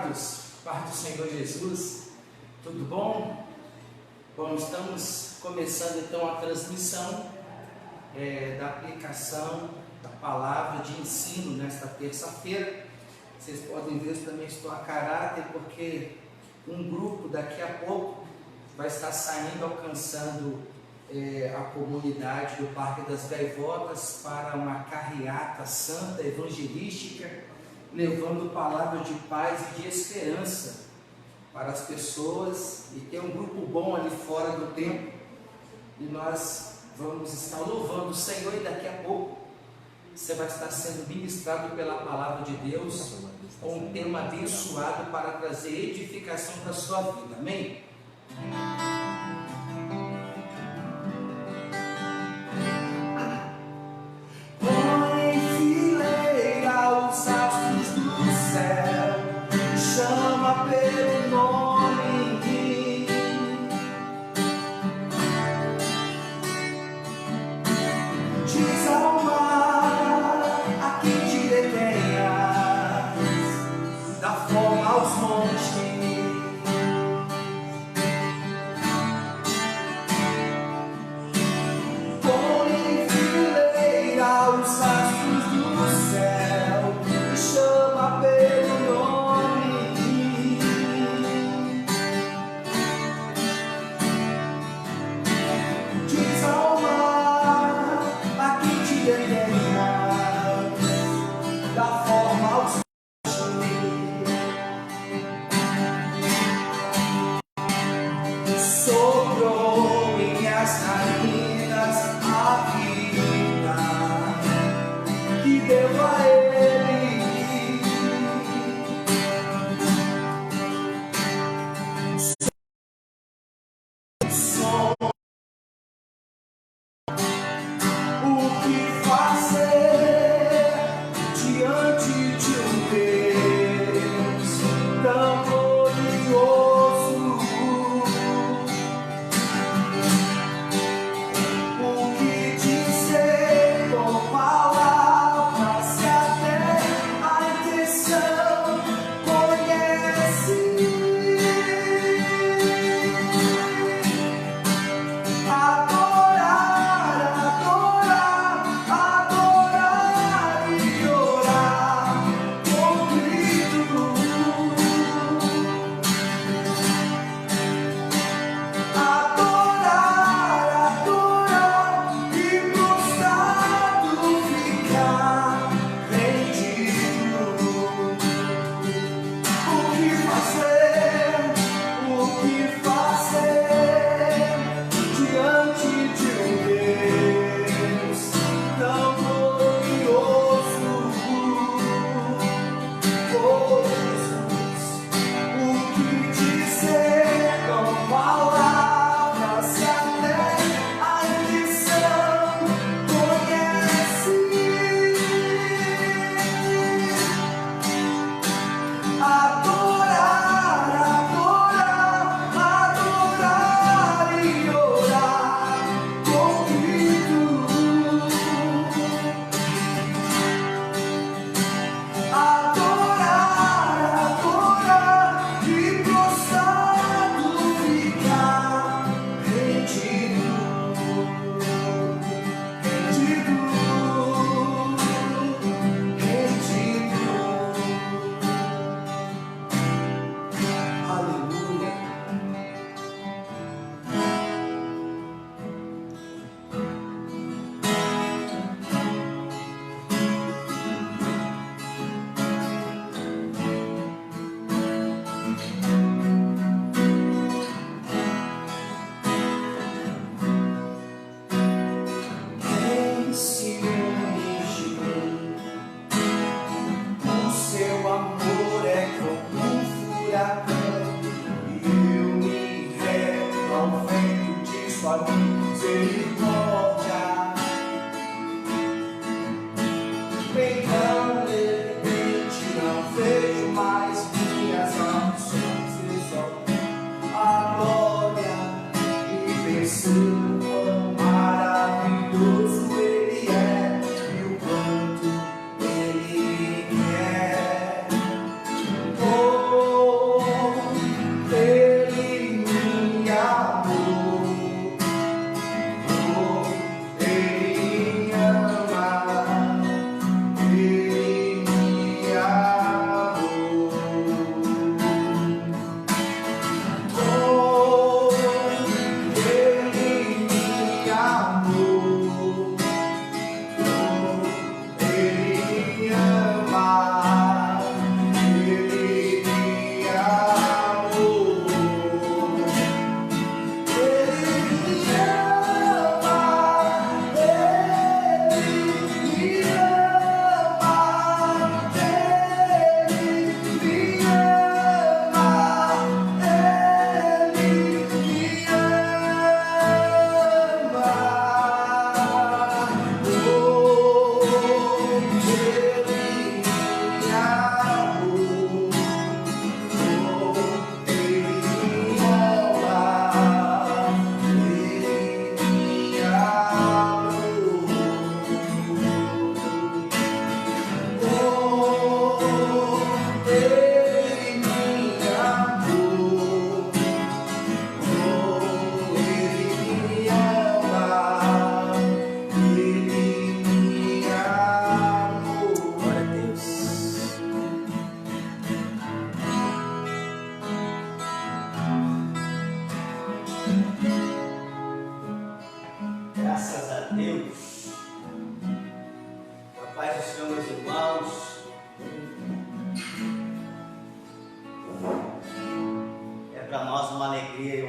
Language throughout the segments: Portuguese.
amados, paz do Senhor Jesus, tudo bom? Bom, estamos começando então a transmissão da aplicação da palavra de ensino nesta terça-feira. Vocês podem ver, eu também estou a caráter, porque um grupo daqui a pouco vai estar saindo, alcançando a comunidade do Parque das Gaivotas para uma carreata santa, evangelística, levando palavra de paz e de esperança para as pessoas. E tem um grupo bom ali fora do templo, e nós vamos estar louvando o Senhor, e daqui a pouco você vai estar sendo ministrado pela palavra de Deus com um tema abençoado para trazer edificação para a sua vida, amém? Chama pelo nome, diz ao mar a quem te detenhas, dá forma aos montes,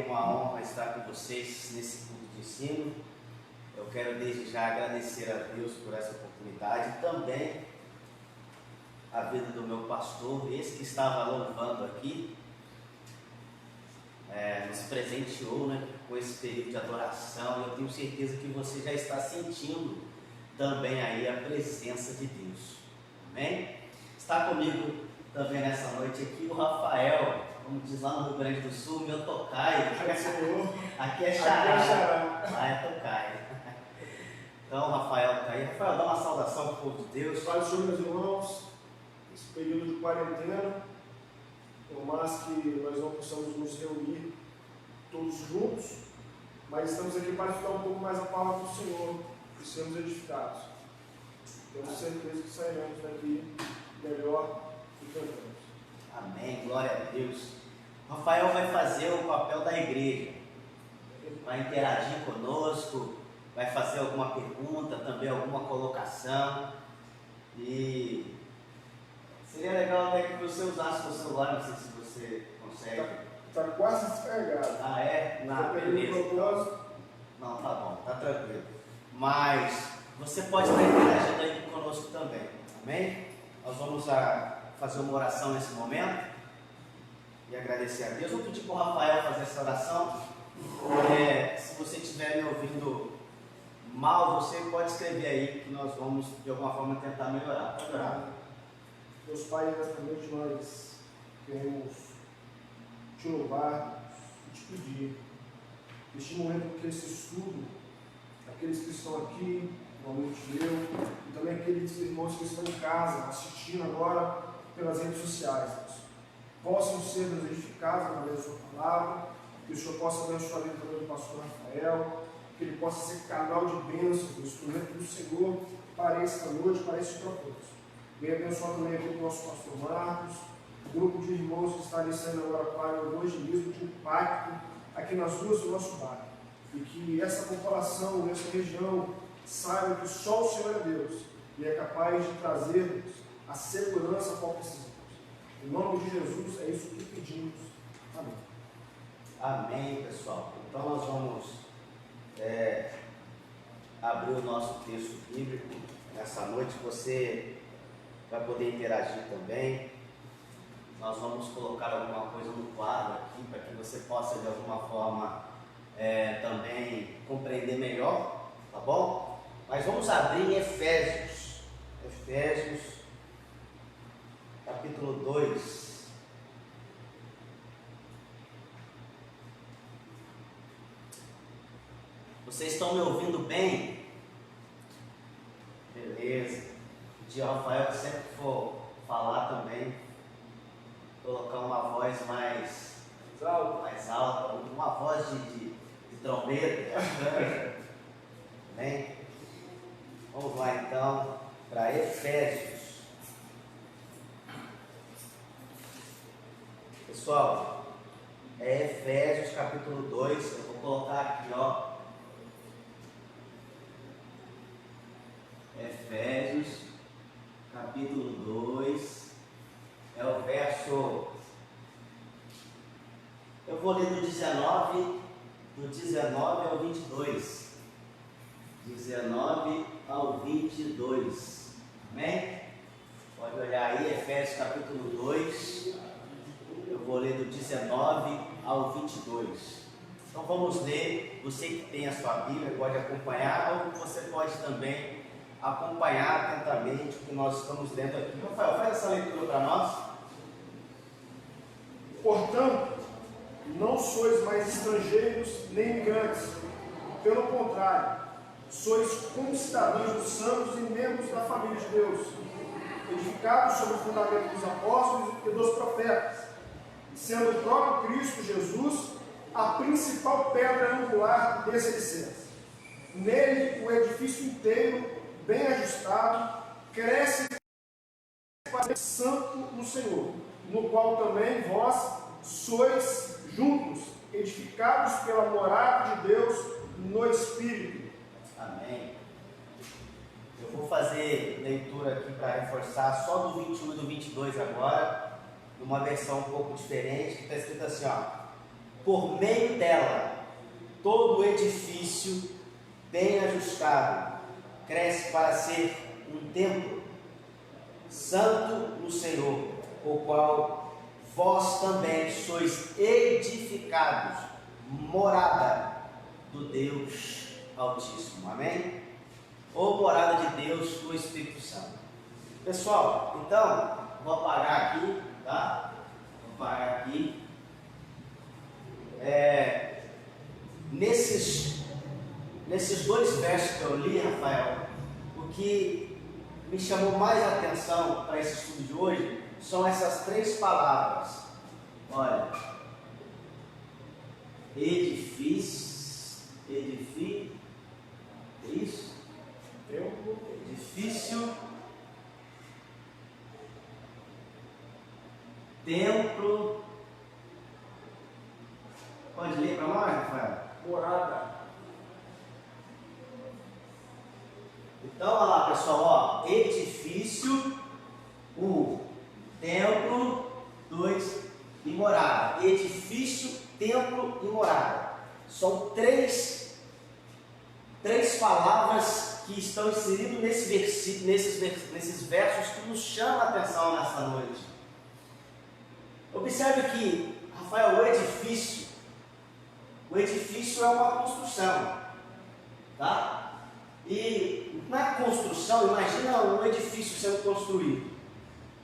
uma honra estar com vocês nesse culto de ensino. Eu quero desde já agradecer a Deus por essa oportunidade e também a vida do meu pastor, esse que estava louvando aqui, nos presenteou, né, com esse período de adoração. Eu tenho certeza que você já está sentindo também aí a presença de Deus. Amém? Está comigo também nessa noite aqui o Rafael, como diz lá no Rio Grande do Sul, meu tocaio. Aqui é xará. Lá é tocaio. Então o Rafael está aí. Rafael, dá uma saudação para o povo de Deus. Paz, meus irmãos, esse período de quarentena, por mais que nós não possamos nos reunir todos juntos, mas estamos aqui para estudar um pouco mais a palavra do Senhor e sermos edificados. Temos certeza que sairemos daqui melhor e cantamos. Amém, glória a Deus. O Rafael vai fazer o papel da igreja, vai interagir conosco, vai fazer alguma pergunta, também alguma colocação. E seria legal até que você usasse o celular, não sei se você consegue. Está quase descarregado. Ah, é? Não, beleza. Não, tá bom, tá tranquilo. Mas você pode estar interagindo aí conosco também, amém? Nós vamos fazer uma oração nesse momento e agradecer a Deus. Vou pedir para o Rafael fazer essa oração. Se você estiver me ouvindo mal, você pode escrever aí que nós vamos de alguma forma tentar melhorar. Pode orar. Meus pais, nesta noite nós queremos te louvar e te pedir, neste momento que esse estudo, aqueles que estão aqui, normalmente eu, e também aqueles irmãos que estão em casa, assistindo agora pelas redes sociais, possam ser edificados através da sua palavra, que o Senhor possa abençoar a vida também do pastor Rafael, que ele possa ser canal de bênção, do instrumento do Senhor para esta noite, para esse propósito. Venha abençoar também aqui o nosso pastor Marcos, o grupo de irmãos que está iniciando agora para o evangelismo de impacto aqui nas ruas do nosso bairro. E que essa população, essa região, saiba que só o Senhor é Deus e é capaz de trazer-nos a segurança para precisamos. Em nome de Jesus, é isso que pedimos. Amém. Amém, pessoal. Então nós vamos abrir o nosso texto bíblico nessa noite. Você vai poder interagir também. Nós vamos colocar alguma coisa no quadro aqui para que você possa de alguma forma também compreender melhor, tá bom? Mas vamos abrir em Efésios, capítulo 2. Vocês estão me ouvindo bem? Beleza. Pedir ao Rafael que sempre for falar também, colocar uma voz mais alta, uma voz de trombeta. Amém? Vamos lá então para Efésios. Pessoal, é Efésios capítulo 2, eu vou colocar aqui, ó. Efésios capítulo 2, é o verso, eu vou ler do 19 ao 22. 19 ao 22. Amém? Pode olhar aí, Efésios capítulo 2. Eu vou ler do 19 ao 22. Então vamos ler. Você que tem a sua Bíblia pode acompanhar, ou você pode também acompanhar atentamente o que nós estamos lendo aqui. Rafael, faz essa leitura para nós. Portanto, não sois mais estrangeiros nem imigrantes. Pelo contrário, sois concidadãos dos santos e membros da família de Deus, edificados sobre o fundamento dos apóstolos e dos profetas, sendo o próprio Cristo Jesus a principal pedra angular desse alicerce. Nele, o edifício inteiro, bem ajustado, cresce para ser santo no Senhor, no qual também vós sois juntos, edificados pela morada de Deus no Espírito. Amém. Eu vou fazer leitura aqui para reforçar só do 21 e do 22 agora, numa versão um pouco diferente, que está escrito assim, ó. por meio dela, todo o edifício bem ajustado cresce para ser um templo santo no Senhor, o qual vós também sois edificados, morada do Deus Altíssimo. Amém? Ou morada de Deus, do Espírito Santo. Pessoal, então, vou apagar aqui, tá? Vou apagar aqui. Nesses dois versos que eu li, Rafael, o que me chamou mais a atenção para esse estudo de hoje são essas três palavras. Olha, edifício, isso? Edifício, templo. Pode ler para nós, Rafael? Morada. Então, olha lá, pessoal, ó, edifício, templo, 2 e morada. Edifício, templo e morada. São três palavras que estão inseridas nesse versículo, nesses versos que nos chamam a atenção nesta noite. Observe que, Rafael, o edifício é uma construção, tá? E na construção, imagina um edifício sendo construído,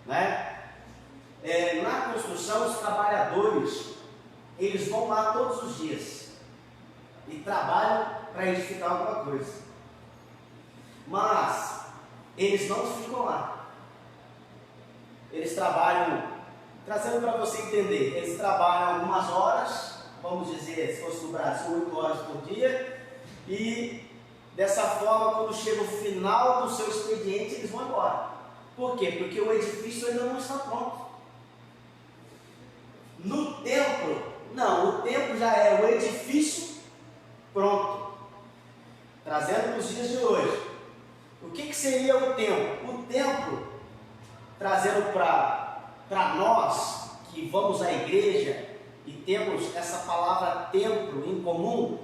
né? Na construção, os trabalhadores, eles vão lá todos os dias e trabalham para edificar alguma coisa, mas eles não ficam lá. Eles trabalham, trazendo para você entender, eles trabalham algumas horas, vamos dizer, se fosse no Brasil, 8 horas por dia, e dessa forma, quando chega o final do seu expediente, eles vão embora. Por quê? Porque o edifício ainda não está pronto. No templo, não, o templo já é o edifício pronto. Trazendo para os dias de hoje. O que seria o templo? O templo, trazendo para nós que vamos à igreja e temos essa palavra templo em comum,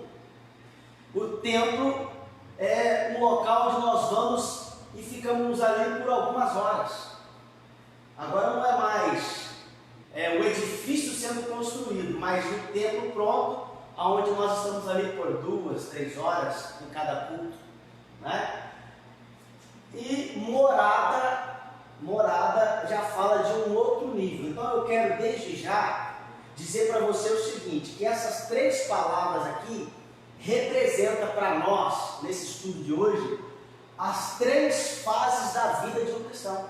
o templo é um local onde nós vamos e ficamos ali por algumas horas. Agora não é mais o edifício sendo construído, mas o templo pronto, onde nós estamos ali por 2, 3 horas em cada culto, né? E morada já fala de um outro nível. Então eu quero desde já dizer para você o seguinte, que essas três palavras aqui representa para nós, nesse estudo de hoje, as três fases da vida de um cristão.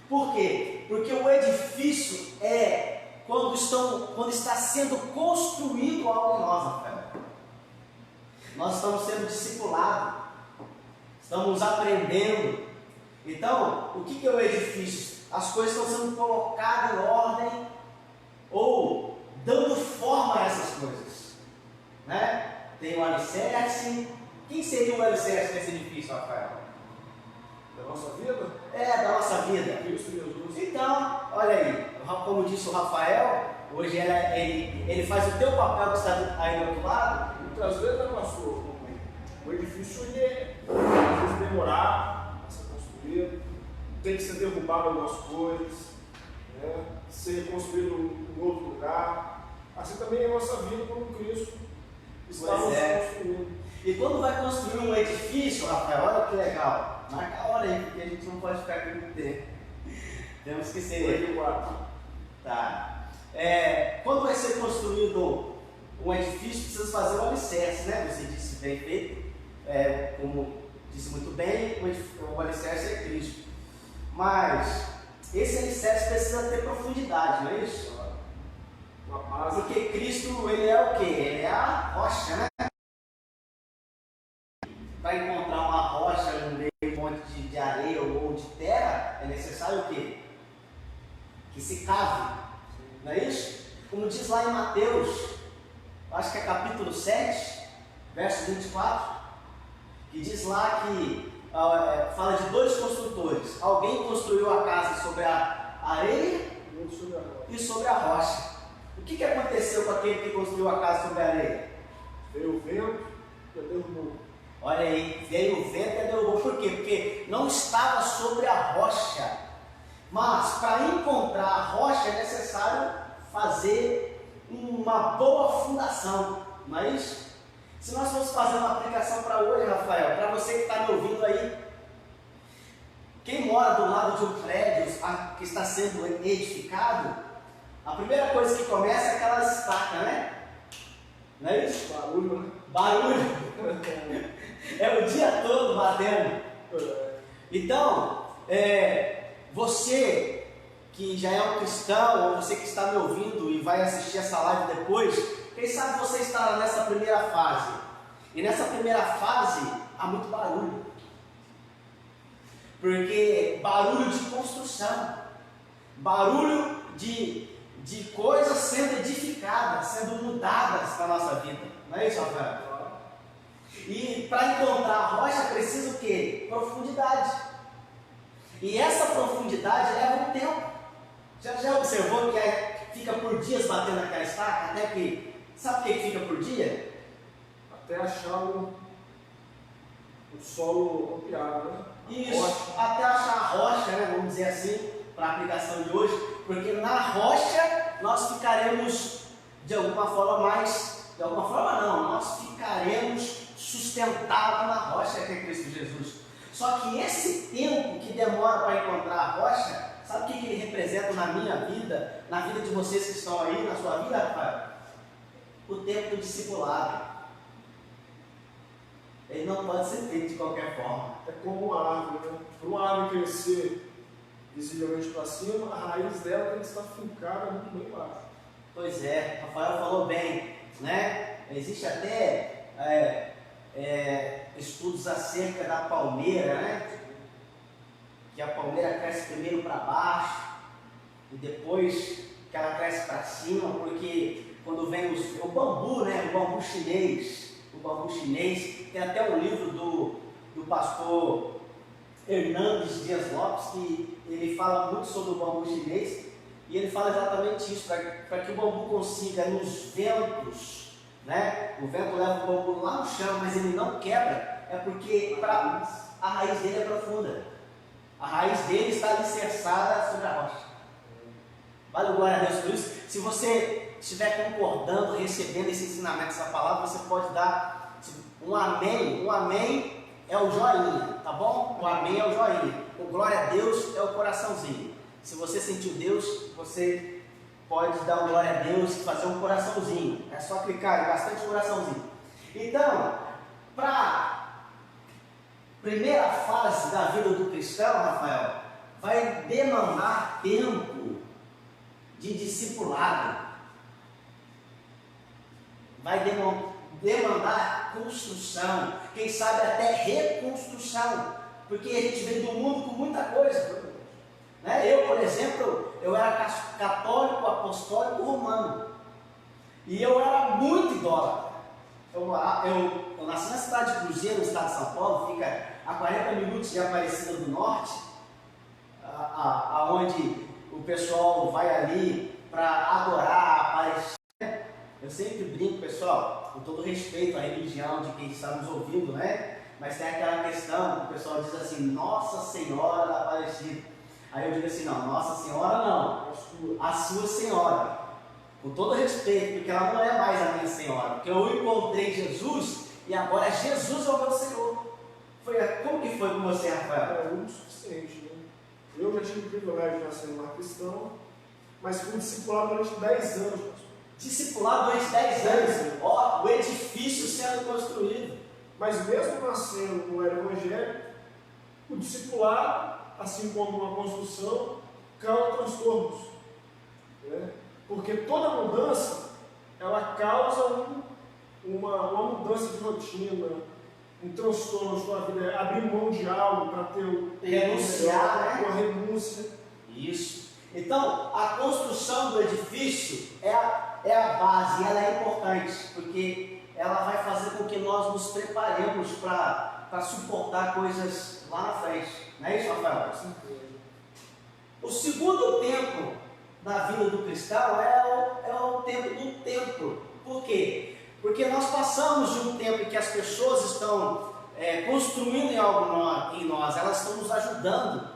Por quê? Porque o edifício é quando está sendo construído algo em nós, Rafael. Nós estamos sendo discipulados, estamos aprendendo. Então, o que é o edifício? As coisas estão sendo colocadas em ordem ou dando forma a essas coisas, né? Tem o alicerce. Quem seria o alicerce desse edifício, Rafael? Da nossa vida? Da nossa vida. Cristo Jesus. Então, olha aí, como disse o Rafael, hoje ele faz o teu papel que está aí do outro lado. Muitas vezes, né, pastor, o edifício ele às vezes demorar a ser construído, tem que ser derrubado algumas coisas, né, ser construído em outro lugar. Assim também é a nossa vida como Cristo está nos construindo. E quando vai construir um edifício, Rafael, olha que legal, marca a hora aí, porque a gente não pode ficar aqui muito tempo. Temos que ser. Tá. Quando vai ser construído um edifício, precisa fazer um alicerce, né? Você disse bem feito, como disse muito bem, o alicerce é Cristo. Mas esse alicerce precisa ter profundidade, não é isso? Porque Cristo, ele é o quê? Ele é a rocha, né? Para encontrar uma rocha no meio de um monte de areia ou de terra, é necessário o quê? Que se cave, não é isso? Como diz lá em Mateus, acho que é capítulo 7, verso 24, que diz lá que fala de dois construtores. Alguém construiu a casa sobre a areia e sobre a rocha. O que aconteceu com aquele que construiu a casa sobre a areia? Veio o vento e derrubou. Olha aí, veio o vento e derrubou. Por quê? Porque não estava sobre a rocha. Mas para encontrar a rocha é necessário fazer uma boa fundação. Não é isso? Se nós formos fazer uma aplicação para hoje, Rafael, para você que está me ouvindo aí, quem mora do lado de um prédio que está sendo edificado, a primeira coisa que começa é aquela estaca, né? Não é isso? Barulho, né? Barulho. É o dia todo batendo. Então, você que já é um cristão, ou você que está me ouvindo e vai assistir essa live depois, quem sabe você está nessa primeira fase. E nessa primeira fase há muito barulho. Porque barulho de construção, barulho de coisas sendo edificadas, sendo mudadas na nossa vida. Não é isso, Rafael? E para encontrar a rocha precisa o quê? Profundidade. E essa profundidade leva um tempo. Já observou que fica por dias batendo naquela estaca? Até que. Sabe o que fica por dia? Até achar o solo apropriado, né? Isso, Rocha. até achar a rocha, né? Vamos dizer assim, para a aplicação de hoje. Porque na rocha nós ficaremos de alguma forma mais. De alguma forma não, nós ficaremos sustentados na rocha que é Cristo Jesus. Só que esse tempo que demora para encontrar a rocha, sabe o que ele representa na minha vida, na vida de vocês que estão aí, na sua vida, Rafael? O tempo do discipulado. Ele não pode ser feito de qualquer forma. É como uma árvore, né? Para uma árvore crescer visivelmente para cima, a raiz dela tem que estar fincada muito bem embaixo. Pois é, Rafael falou bem, né? Existe até estudos acerca da palmeira, né? Que a palmeira cresce primeiro para baixo e depois que ela cresce para cima, porque quando vem o bambu, né? O bambu chinês, tem até um livro do pastor Hernandes Dias Lopes, que ele fala muito sobre o bambu chinês, e ele fala exatamente isso, para que o bambu consiga nos ventos, né? O vento leva o bambu lá no chão, mas ele não quebra, é porque a raiz dele é profunda. A raiz dele está alicerçada sobre a rocha. Vale glória a Deus por isso. Se você estiver concordando, recebendo esse ensinamento, essa palavra, você pode dar um amém. Um amém é o joinha, tá bom? O amém é o joinha. O glória a Deus é o coraçãozinho. Se você sentiu Deus, você pode dar um glória a Deus e fazer um coraçãozinho. É só clicar, é bastante coraçãozinho. Então, para primeira fase da vida do cristão, Rafael, vai demandar tempo de discipulado. Vai demandar construção, quem sabe até reconstrução, porque a gente vem do mundo com muita coisa. Né? Eu, por exemplo, eu era católico, apostólico, romano, e eu era muito idólatra. Eu nasci na cidade de Cruzeiro, no estado de São Paulo, fica a 40 minutos de Aparecida do Norte, aonde o pessoal vai ali para adorar, Aparecida. Eu sempre brinco, pessoal, com todo respeito à religião de quem está nos ouvindo, né? Mas tem aquela questão, o pessoal diz assim, Nossa Senhora da Aparecida. Aí eu digo assim, não, Nossa Senhora não, a sua Senhora. Com todo respeito, porque ela não é mais a minha Senhora. Porque eu encontrei Jesus e agora Jesus é o meu Senhor. Como que foi com você, Rafael? É muito suficiente, né? Eu já tive o privilégio de nascer numa cristão, mas fui discipulado durante 10 anos, pastor. Discipulado durante 10 anos. Ó, o edifício sendo construído. Mas mesmo nascendo no evangelho, o discipulado, assim como uma construção, causa transtornos. Né? Porque toda mudança, ela causa uma mudança de rotina, um transtorno na sua vida, abrir mão de algo para ter renunciar, uma renúncia. Isso. Então, a construção do edifício é a base, ela é importante, porque ela vai fazer com que nós nos preparemos para suportar coisas lá na frente. Não é isso, Rafael? Sim. O segundo tempo da vida do cristão é o tempo do templo. Por quê? Porque nós passamos de um tempo em que as pessoas estão construindo algo em nós, elas estão nos ajudando,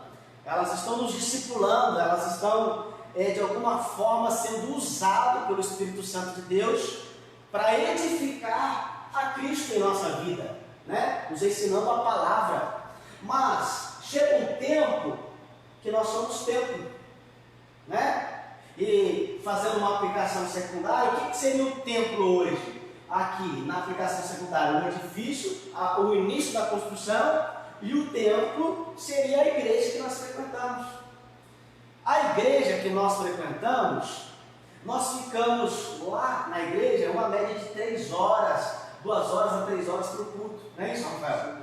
elas estão nos discipulando, elas estão de alguma forma sendo usadas pelo Espírito Santo de Deus para edificar a Cristo em nossa vida, né? Nos ensinando a palavra. Mas chega um tempo que nós somos templo, né? E fazendo uma aplicação secundária, o que seria o templo hoje? Aqui na aplicação secundária, o edifício, o início da construção, e o templo seria a igreja que nós frequentamos. A igreja que nós frequentamos, nós ficamos lá na igreja uma média de 3 horas, 2 horas a 3 horas para o culto, não é isso, Rafael?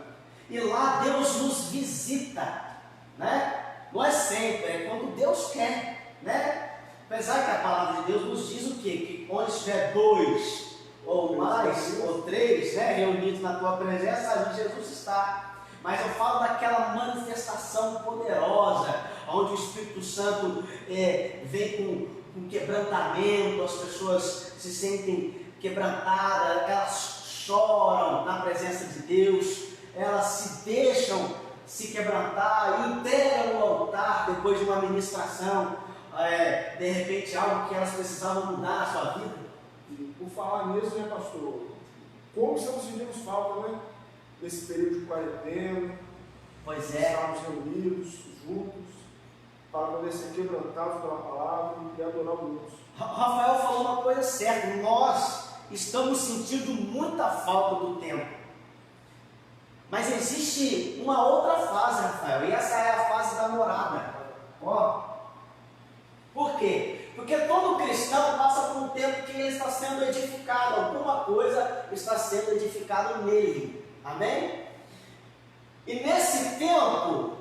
E lá Deus nos visita, né? Não é sempre, é quando Deus quer, né? Apesar que a palavra de Deus nos diz o quê? Que onde estiver 2 ou mais, ou 3, né, reunidos na tua presença, ali Jesus está. Mas eu falo daquela manifestação poderosa, onde o Espírito Santo vem com quebrantamento, as pessoas se sentem quebrantadas, elas choram na presença de Deus, elas se deixam se quebrantar, entregam no altar depois de uma ministração, de repente algo que elas precisavam mudar na sua vida. E por falar nisso, né, pastor? Como estamos sentindo falta, né? Nesse período de quarentena. Pois é. Estarmos reunidos, juntos, para poder ser quebrantados pela palavra e adorar o Deus. Rafael falou uma coisa certa, nós estamos sentindo muita falta do tempo. Mas existe uma outra fase, Rafael, e essa é a fase da morada. Por quê? Porque todo cristão passa por um tempo que ele está sendo edificado, alguma coisa está sendo edificada nele. Amém? E nesse tempo,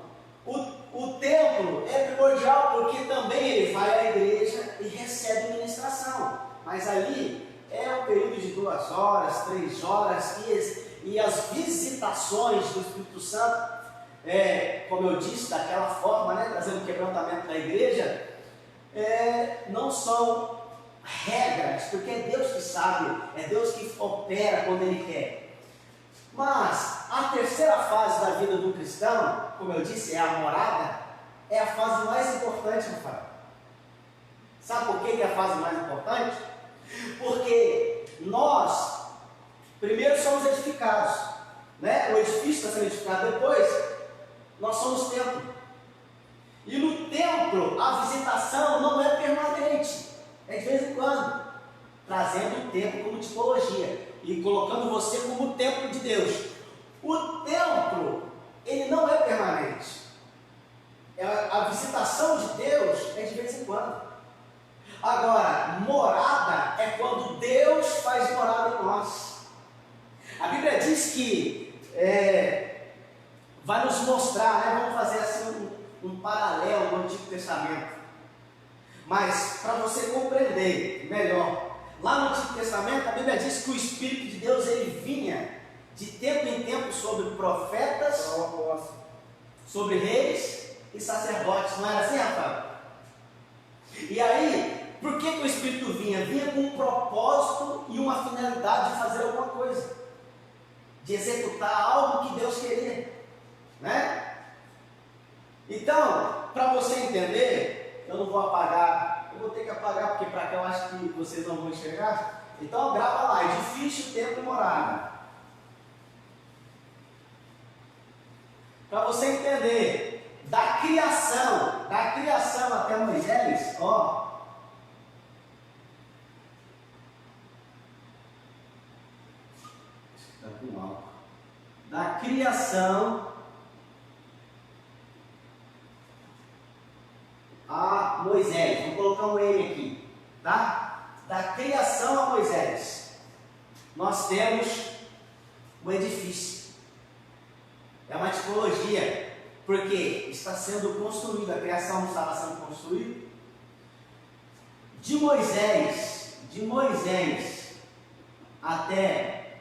o templo é primordial, porque também ele vai à igreja e recebe ministração. Mas ali é um período de 2 horas, 3 horas, e as visitações do Espírito Santo, como eu disse, daquela forma, né, trazendo quebrantamento da igreja, não são regras, porque é Deus que sabe, é Deus que opera quando Ele quer. Mas a terceira fase da vida do cristão, como eu disse, é a morada, é a fase mais importante, Rafael. Sabe por que é a fase mais importante? Porque nós, primeiro, somos edificados, né? O edifício está sendo edificado, depois nós somos templo. E no templo, a visitação não é permanente, é de vez em quando, trazendo o templo como tipologia e colocando você como o templo de Deus. O templo, ele não é permanente. A visitação de Deus é de vez em quando. Agora, morada é quando Deus faz morada em nós. A Bíblia diz que vai nos mostrar, né? Vamos fazer assim um paralelo no Antigo Testamento. Mas para você compreender melhor, lá no Antigo Testamento a Bíblia diz que o Espírito de Deus ele vinha de tempo em tempo sobre profetas, sobre reis e sacerdotes. Não era assim, Rafael? E aí, por que o Espírito vinha? Vinha com um propósito e uma finalidade de fazer alguma coisa, de executar algo que Deus queria, né? Então, para você entender, eu não vou apagar, eu vou ter que apagar porque para cá eu acho que vocês não vão enxergar. Então grava lá, edifício, templo e morada. Para você entender, da criação até Moisés, ó. Está com álcool. Da criação a Moisés, vou colocar um M aqui, tá? Da criação a Moisés, nós temos o edifício, é uma tipologia, porque está sendo construído, a criação não estava sendo construída. De Moisés até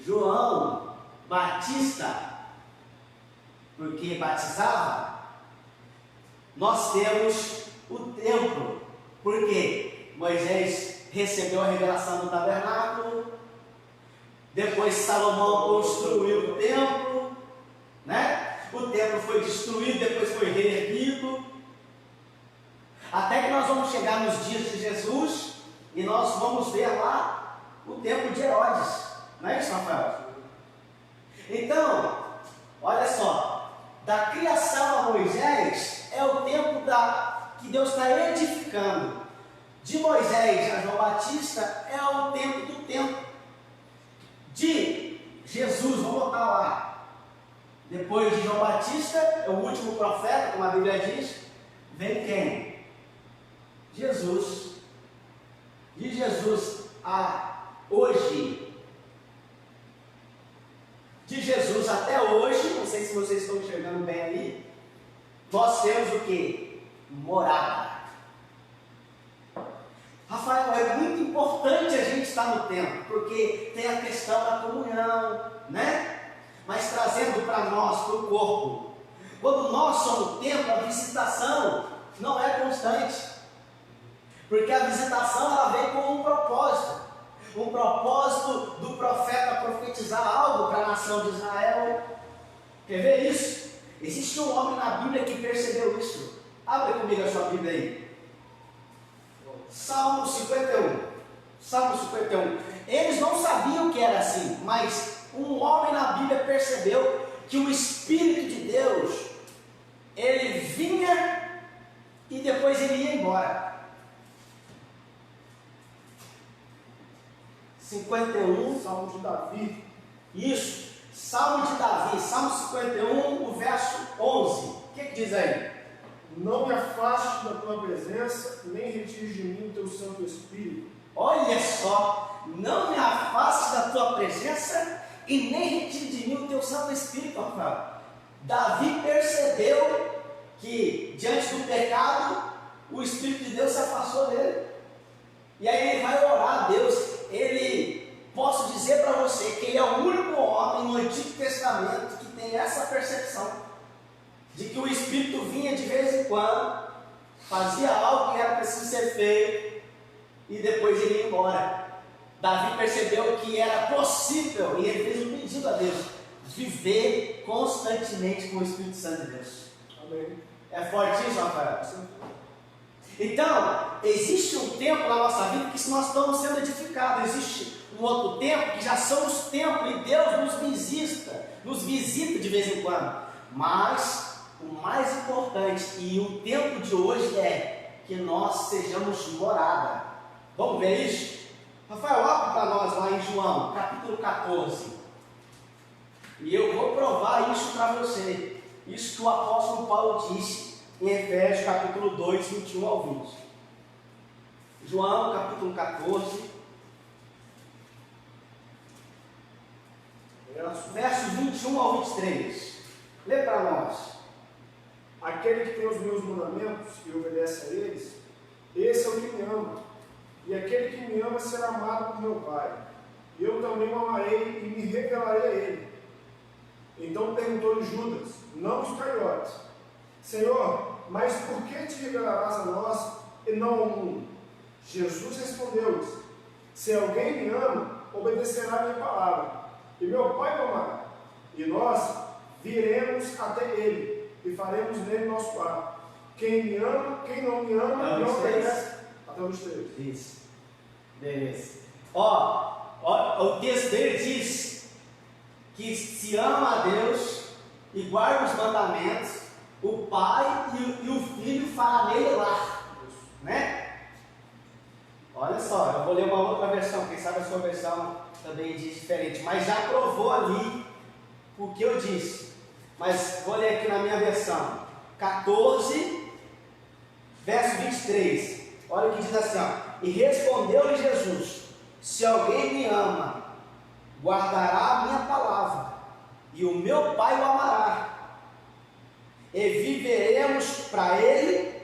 João Batista, porque batizava, nós temos o templo. Por quê? Moisés recebeu a revelação do tabernáculo, depois Salomão construiu o templo, né? O templo foi destruído, depois foi reerguido, até que nós vamos chegar nos dias de Jesus e nós vamos ver lá o templo de Herodes, não é isso, Rafael? Então, olha só, da criação a Moisés é o tempo que Deus está edificando. De Moisés a João Batista é o tempo do templo. De Jesus, vamos botar lá, depois de João Batista, é o último profeta, como a Bíblia diz, vem quem? Jesus. De Jesus a hoje, de Jesus até hoje, não sei se vocês estão enxergando bem aí, nós temos o que? Morada. Rafael, é muito importante a gente estar no templo, porque tem a questão da comunhão, né? Mas trazendo para nós, para o corpo, quando nós somos o templo, a visitação não é constante, porque a visitação ela vem com um propósito do profeta profetizar algo para a nação de Israel. Quer ver isso? Existe um homem na Bíblia que percebeu isso. Abre comigo a sua Bíblia aí. Salmo 51. Salmo 51. Eles não sabiam que era assim, mas um homem na Bíblia percebeu que o Espírito de Deus, ele vinha e depois ele ia embora. 51. Salmo de Davi. Isso. Salmo de Davi. Salmo 51, o verso 11. O que diz aí? Não me afaste da tua presença, nem retires de mim o teu Santo Espírito. Olha só, não me afaste da tua presença e nem retire de mim o teu Santo Espírito, Rafael. Davi percebeu que diante do pecado, o Espírito de Deus se afastou dele. E aí ele vai orar a Deus. Posso dizer para você que ele é o único homem no Antigo Testamento que tem essa percepção de que o Espírito vinha de vez em quando, fazia algo que era preciso ser feito e depois ele ia embora. Davi percebeu que era possível e ele fez um pedido a Deus: viver constantemente com o Espírito Santo de Deus. Amém. É forte isso, Rafael? Então, existe um tempo na nossa vida que nós estamos sendo edificados. Existe um outro tempo que já são os templos e Deus nos visita de vez em quando. Mas o mais importante e o tempo de hoje é que nós sejamos morada. Vamos ver isso? Rafael, abre para nós lá em João, capítulo 14. E eu vou provar isso para você. Isso que o apóstolo Paulo disse em Efésios capítulo 2, 21 ao 20. João capítulo 14, versos 21 ao 23. Lê para nós. Aquele que tem os meus mandamentos e obedece a eles, esse é o que me ama. E aquele que me ama será amado por meu Pai. E eu também o amarei e me revelarei a ele. Então perguntou-lhe Judas, não Iscariotes: Senhor, mas por que te revelarás a nós e não ao mundo? Jesus respondeu-lhes: se alguém me ama, obedecerá a minha palavra, e meu Pai o amará. E nós viremos até ele e faremos nele nosso lar. Quem me ama, quem não me ama, não obedece. Até os 3. Isso. Beleza. O texto dele diz que se ama a Deus e guarda os mandamentos, o Pai e o Filho fará nele lar. Né? Olha só, eu vou ler uma outra versão, quem sabe a sua versão também diz diferente, mas já provou ali o que eu disse. Mas vou ler aqui na minha versão, 14, verso 23. Olha o que diz assim, ó. E respondeu-lhe Jesus: se alguém me ama, guardará a minha palavra, e o meu Pai o amará, e viveremos para ele,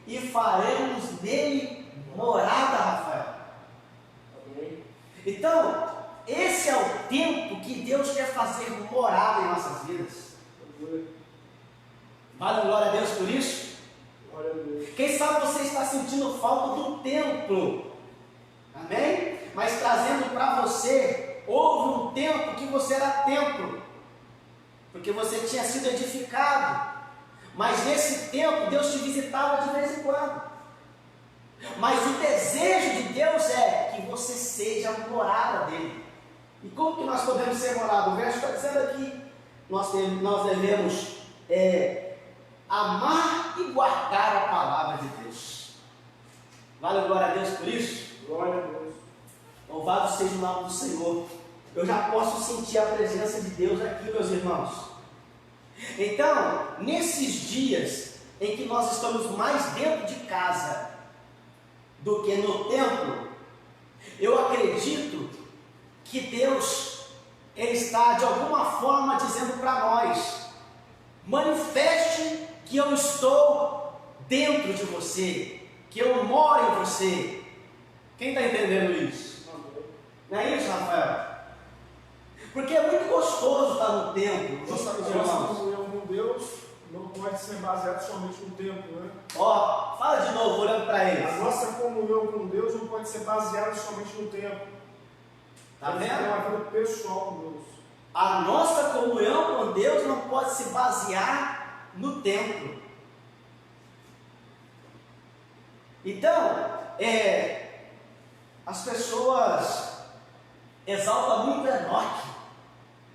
e faremos nele morada, Rafael. Então, esse é o tempo que Deus quer fazer morada em nossas vidas. Vale glória a Deus por isso? Glória a Deus. Quem sabe você está sentindo falta do templo. Amém? Mas trazendo para você, houve um tempo que você era templo, porque você tinha sido edificado. Mas nesse tempo Deus te visitava de vez em quando. Mas o desejo de Deus é que você seja a morada dele. E como que nós podemos ser morada? O verso está dizendo aqui, nós devemos amar e guardar a palavra de Deus. Vale glória a Deus por isso? Glória a Deus. Louvado seja o nome do Senhor. Eu já posso sentir a presença de Deus aqui, meus irmãos. Então, nesses dias em que nós estamos mais dentro de casa do que no templo, eu acredito que Deus, Ele está de alguma forma dizendo para nós: manifeste que eu estou dentro de você, que eu moro em você. Quem está entendendo isso? Não é isso, Rafael? Porque é muito gostoso estar no templo. Nossa comunhão com Deus não pode ser baseada somente no templo, né? Ó, fala de novo, olhando para eles. A nossa comunhão com Deus não pode ser baseada somente no templo. Tá Tem vendo? uma vida pessoal com Deus. A nossa comunhão com Deus não pode se basear no templo. Então, as pessoas exaltam muito Enoque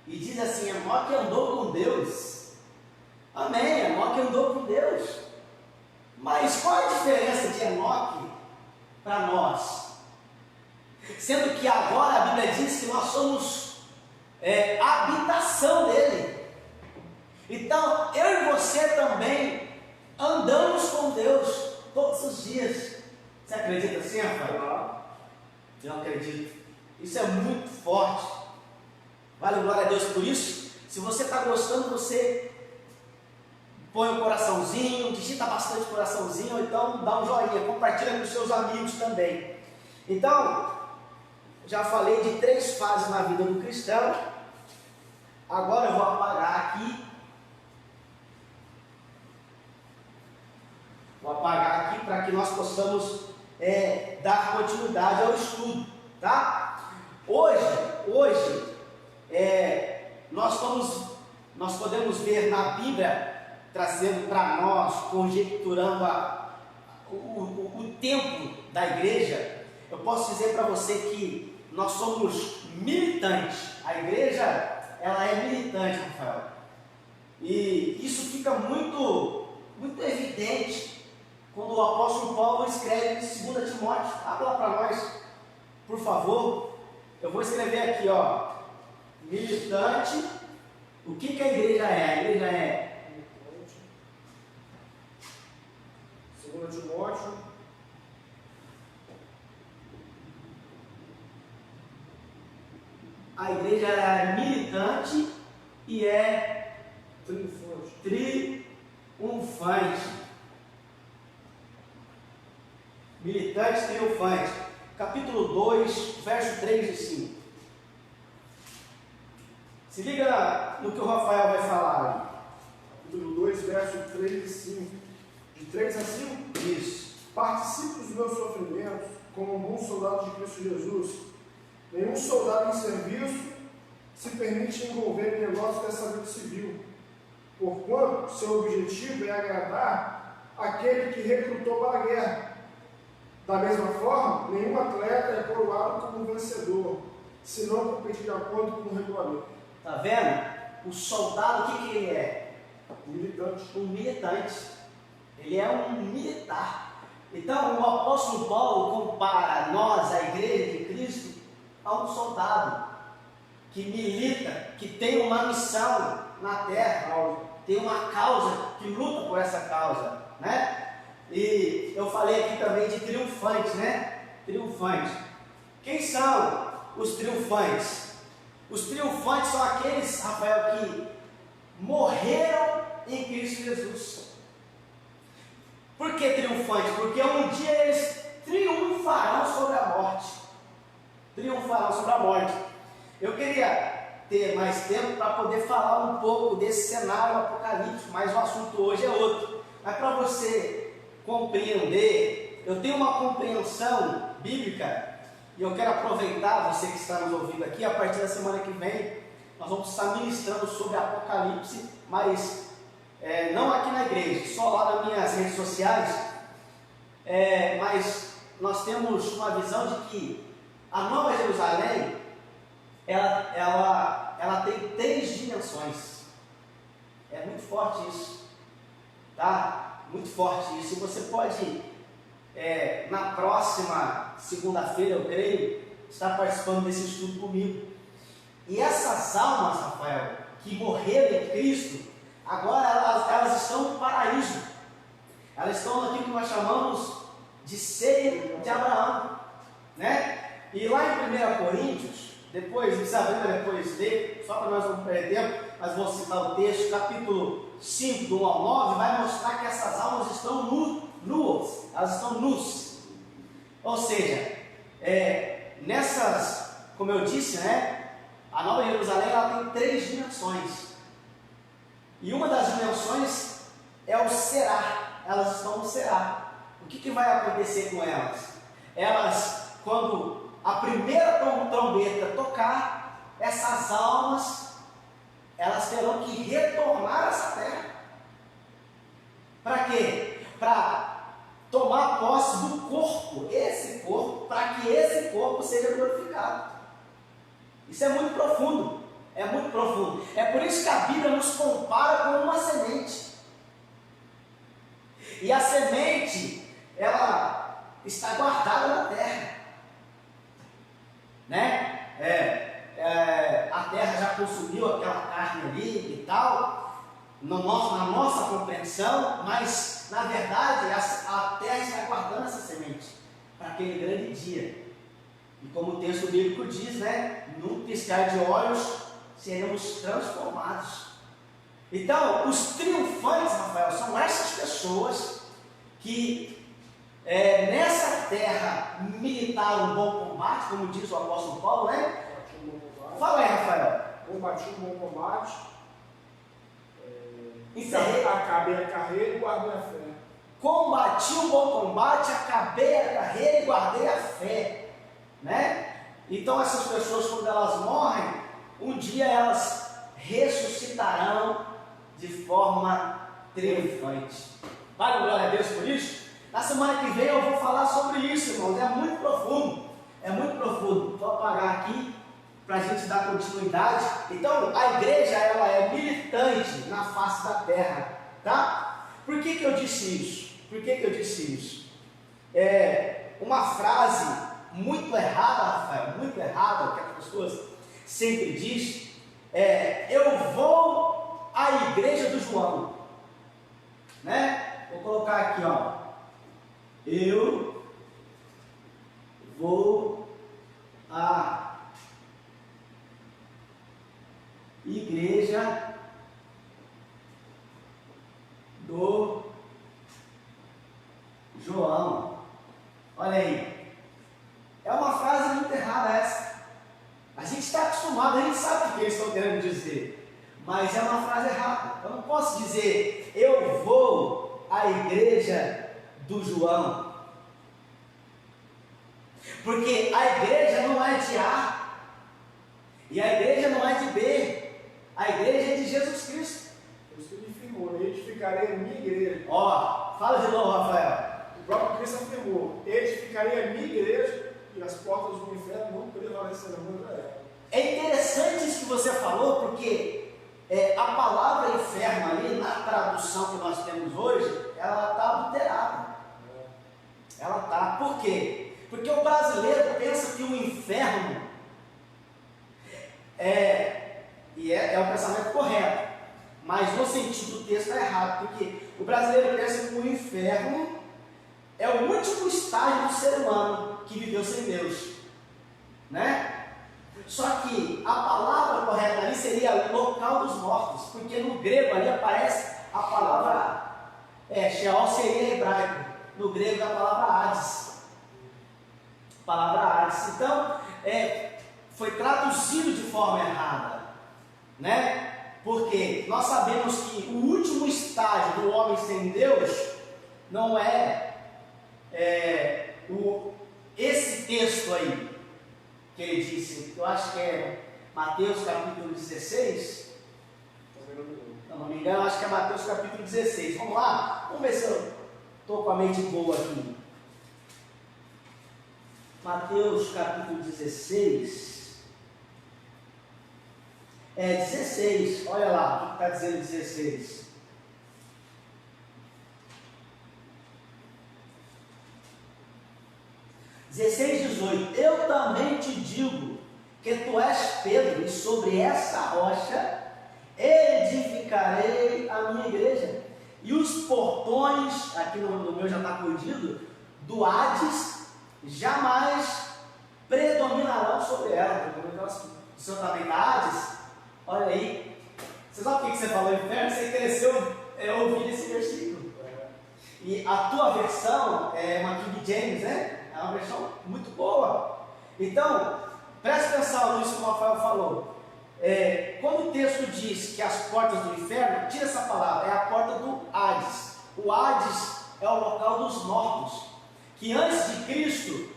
e dizem assim: Enoque andou com Deus. Amém, Enoque andou com Deus. Mas qual é a diferença de Enoque para nós? Sendo que agora a Bíblia diz que nós somos a habitação dele. Então, eu e você também andamos com Deus todos os dias. Você acredita assim, Rafael? Eu acredito. Isso é muito forte. Vale glória a Deus por isso. Se você está gostando, você põe um coraçãozinho, digita bastante coraçãozinho, ou então dá um joinha, compartilha com seus amigos também. Então, já falei de 3 fases na vida do cristão. Agora eu vou apagar aqui. Vou apagar aqui para que nós possamos dar continuidade ao estudo, tá? Hoje nós podemos ver na Bíblia, trazendo para nós, conjecturando o tempo da igreja. Eu posso dizer para você que nós somos militantes. A igreja, ela é militante, Rafael. E isso fica muito, muito evidente quando o apóstolo Paulo escreve em 2 Timóteo. Abra lá para nós, por favor. Eu vou escrever aqui, ó. Militante. O que a igreja é? A igreja é 2 Timóteo. A igreja é militante e é triunfante. Militante triunfante. Capítulo 2, verso 3 e 5. Se liga no que o Rafael vai falar. Capítulo 2, verso 3 e 5. De 3 a 5? Isso. Participe dos meus sofrimentos como um bom soldado de Cristo Jesus. Nenhum soldado em serviço se permite envolver em negócios dessa vida civil, porquanto seu objetivo é agradar aquele que recrutou para a guerra. Da mesma forma, nenhum atleta é coroado como vencedor, se não competir de acordo com o regulamento. Está vendo? O soldado, o que ele é? Militante. Um militante. Ele é um militar. Então, o apóstolo Paulo compara nós, a igreja de Cristo, a um soldado que milita, que tem uma missão na terra, tem uma causa, que luta por essa causa, né? E eu falei aqui também de triunfantes, né? Triunfantes. Quem são os triunfantes? Os triunfantes são aqueles, Rafael, que morreram em Cristo Jesus. Por que triunfantes? Porque um dia eles triunfarão sobre a morte. Triunfarão sobre a morte. Eu queria ter mais tempo para poder falar um pouco desse cenário apocalíptico, mas o assunto hoje é outro. Mas para você compreender, eu tenho uma compreensão bíblica, e eu quero aproveitar você que está nos ouvindo aqui. A partir da semana que vem nós vamos estar ministrando sobre Apocalipse, mas não aqui na igreja, só lá nas minhas redes sociais. Mas nós temos uma visão de que a Nova Jerusalém, ela tem 3 dimensões. É muito forte isso, tá? Muito forte isso. E você pode, na próxima segunda-feira, eu creio, estar participando desse estudo comigo. E essas almas, Rafael, que morreram em Cristo, agora elas estão no paraíso. Elas estão naquilo que nós chamamos de ceia de Abraão, né? E lá em 1 Coríntios, depois, Isabela depois lê, só para nós não perder tempo, mas vou citar o texto, capítulo 5, do 1 ao 9, vai mostrar que essas almas estão nuas, elas estão nus. Ou seja, nessas, como eu disse, né? A Nova Jerusalém, ela tem 3 dimensões. E uma das dimensões é o será. Elas estão no será. O que vai acontecer com elas? Elas, quando a primeira trombeta tocar, essas almas, elas terão que retornar a essa terra. Para quê? Para tomar posse do corpo, esse corpo, para que esse corpo seja glorificado. Isso é muito profundo, é muito profundo. É por isso que a Bíblia nos compara com uma semente. E a semente, ela está guardada na terra, né? A terra já consumiu aquela carne ali e tal, na nossa compreensão, mas na verdade a terra está guardando essa semente para aquele grande dia. E como o texto bíblico diz, né? Num piscar de olhos seremos transformados. Então, os triunfantes, Rafael, são essas pessoas que nessa terra militaram um bom combate, como diz o apóstolo Paulo, né? Fala aí, Rafael. Combati um bom combate. Acabei a carreira e guardei a fé. Combati um bom combate, acabei a carreira e guardei a fé. Né? Então essas pessoas, quando elas morrem, um dia elas ressuscitarão de forma triunfante. Vale glória a Deus por isso? Na semana que vem eu vou falar sobre isso, irmãos. É muito profundo. É muito profundo. Vou apagar aqui para a gente dar continuidade. Então a igreja, ela é militante na face da terra, tá? Por que eu disse isso? Por que eu disse isso? Uma frase muito errada, Rafael, muito errada, que as pessoas sempre dizem, eu vou à igreja do João, né? Vou colocar aqui, ó, eu vou à igreja do João. Olha aí. É uma frase muito errada essa. A gente está acostumado, a gente sabe o que eles estão querendo dizer, mas é uma frase errada. Eu não posso dizer, eu vou à igreja do João, porque a igreja não é de A, e a igreja não é de B, a igreja é de Jesus Cristo. Por isso que ele afirmou, eu edificarei a minha igreja. Ó, fala de novo, Rafael. O próprio Cristo afirmou, edificarei a minha igreja, e as portas do inferno não prevalecerão contra ela. É interessante isso que você falou, porque a palavra inferno ali, na tradução que nós temos hoje, ela está adulterada. Ela está. Por quê? Porque o brasileiro pensa que o inferno é o pensamento correto, mas no sentido do texto está errado, porque o brasileiro pensa que o inferno é o último estágio do ser humano que viveu sem Deus, né? Só que a palavra correta ali seria local dos mortos, porque no grego ali aparece a palavra Sheol seria hebraico, no grego é a palavra Hades. Então, foi traduzido de forma errada, né? Porque nós sabemos que o último estágio do homem sem Deus não é, esse texto aí, que ele disse, eu acho que é Mateus capítulo 16, não me engano, acho que é Mateus capítulo 16, vamos lá, vamos ver se eu estou com a mente boa aqui. Mateus capítulo 16, 16, olha lá, o que está dizendo 16. Eu também te digo que tu és Pedro, e sobre essa rocha edificarei a minha igreja, e os portões, aqui no meu já está corrigido, do Hades jamais predominarão sobre ela. O senhor também da Hades? Olha aí, você sabe o que você falou, inferno? Você cresceu ouvindo esse versículo. E a tua versão é uma King James, né? É uma versão muito boa. Então, preste atenção nisso que o Rafael falou. Quando o texto diz que as portas do inferno, tira essa palavra, é a porta do Hades. O Hades é o local dos mortos, que antes de Cristo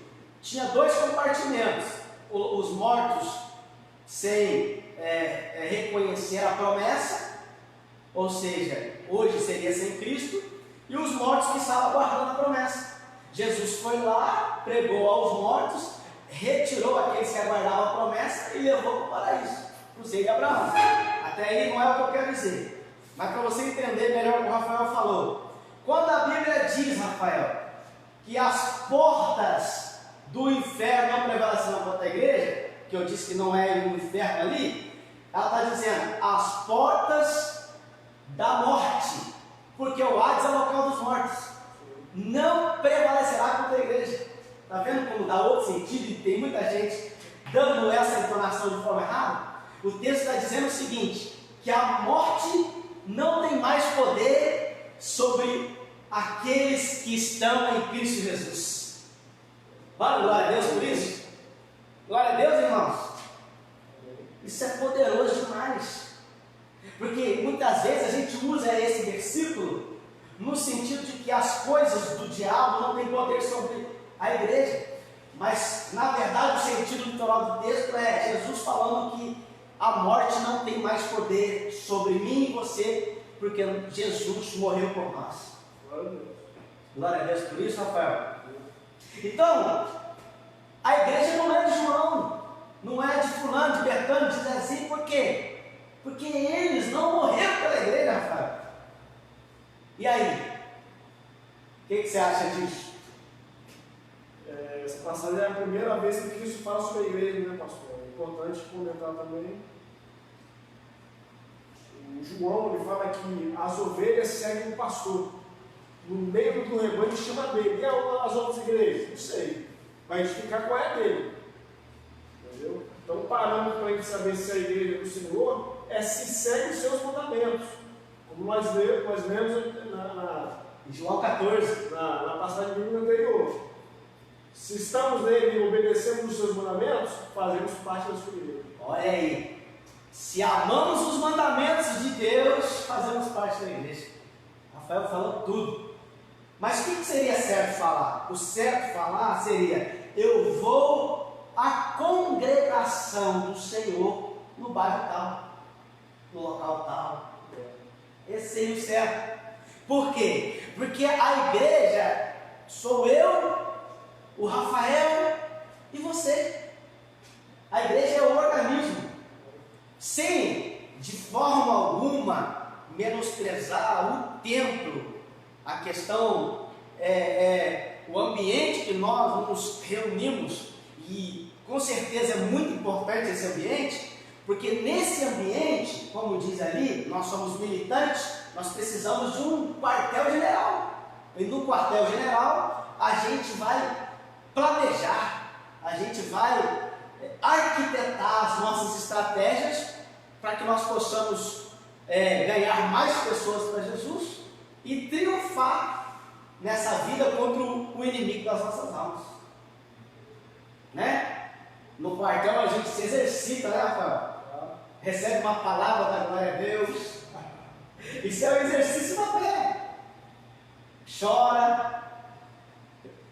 tinha dois compartimentos. Os mortos sem reconhecer a promessa, ou seja, hoje seria sem Cristo, e os mortos que estavam aguardando a promessa. Jesus foi lá, pregou aos mortos, retirou aqueles que aguardavam a promessa e levou para o paraíso, para o seio de Abraão. Até aí não é o que eu quero dizer, mas para você entender melhor o que o Rafael falou. Quando a Bíblia diz, Rafael, que as portas do inferno não prevalecerão contra a igreja, que eu disse que não é o inferno ali, ela está dizendo as portas da morte, porque o Hades é o local dos mortos, não prevalecerá contra a igreja. Está vendo como dá outro sentido e tem muita gente dando essa entonação de forma errada? O texto está dizendo o seguinte, que a morte não tem mais poder sobre aqueles que estão em Cristo Jesus. Glória a Deus por isso. Glória a Deus, irmãos. Isso é poderoso demais, porque muitas vezes a gente usa esse versículo no sentido de que as coisas do diabo não têm poder sobre a igreja, mas na verdade o sentido literal do texto é Jesus falando que a morte não tem mais poder sobre mim e você, porque Jesus morreu por nós. Glória a Deus por isso, Rafael. Então, a igreja não é de João, não é de fulano, de Bertano, de Zezinho, por quê? Porque eles não morreram pela igreja, Rafael. E aí? O que você acha disso? Essa passagem é a primeira vez que Cristo fala sobre a igreja, né, pastor? É importante comentar também. O João ele fala que as ovelhas seguem o pastor. No meio do rebanho chama dele. E as outras igrejas? Não sei. Vai identificar qual é a dele. Entendeu? Então o parâmetro para a gente saber se a igreja é do Senhor é se segue os seus mandamentos. Como nós lemos Em João 14, na passagem bíblica anterior. Se estamos nele e obedecemos os seus mandamentos, fazemos parte da sua igreja. olha aí, se amamos os mandamentos de Deus, fazemos parte da igreja. Rafael falou tudo. Mas o que seria certo falar? O certo falar seria, eu vou à congregação do Senhor no bairro tal, no local tal. Esse seria o certo. Por quê? Porque a igreja sou eu, o Rafael e você. A igreja é o organismo. Sem, de forma alguma, menosprezar o templo, a questão o ambiente que nós nos reunimos, e com certeza é muito importante esse ambiente, porque nesse ambiente, como diz ali, nós somos militantes, nós precisamos de um quartel-general. E no quartel-general a gente vai planejar, a gente vai arquitetar as nossas estratégias para que nós possamos ganhar mais pessoas para Jesus e triunfar nessa vida contra o inimigo das nossas almas, né? No quartel a gente se exercita, né, Rafael? Recebe uma palavra da glória a Deus. Isso é um exercício na fé. Chora,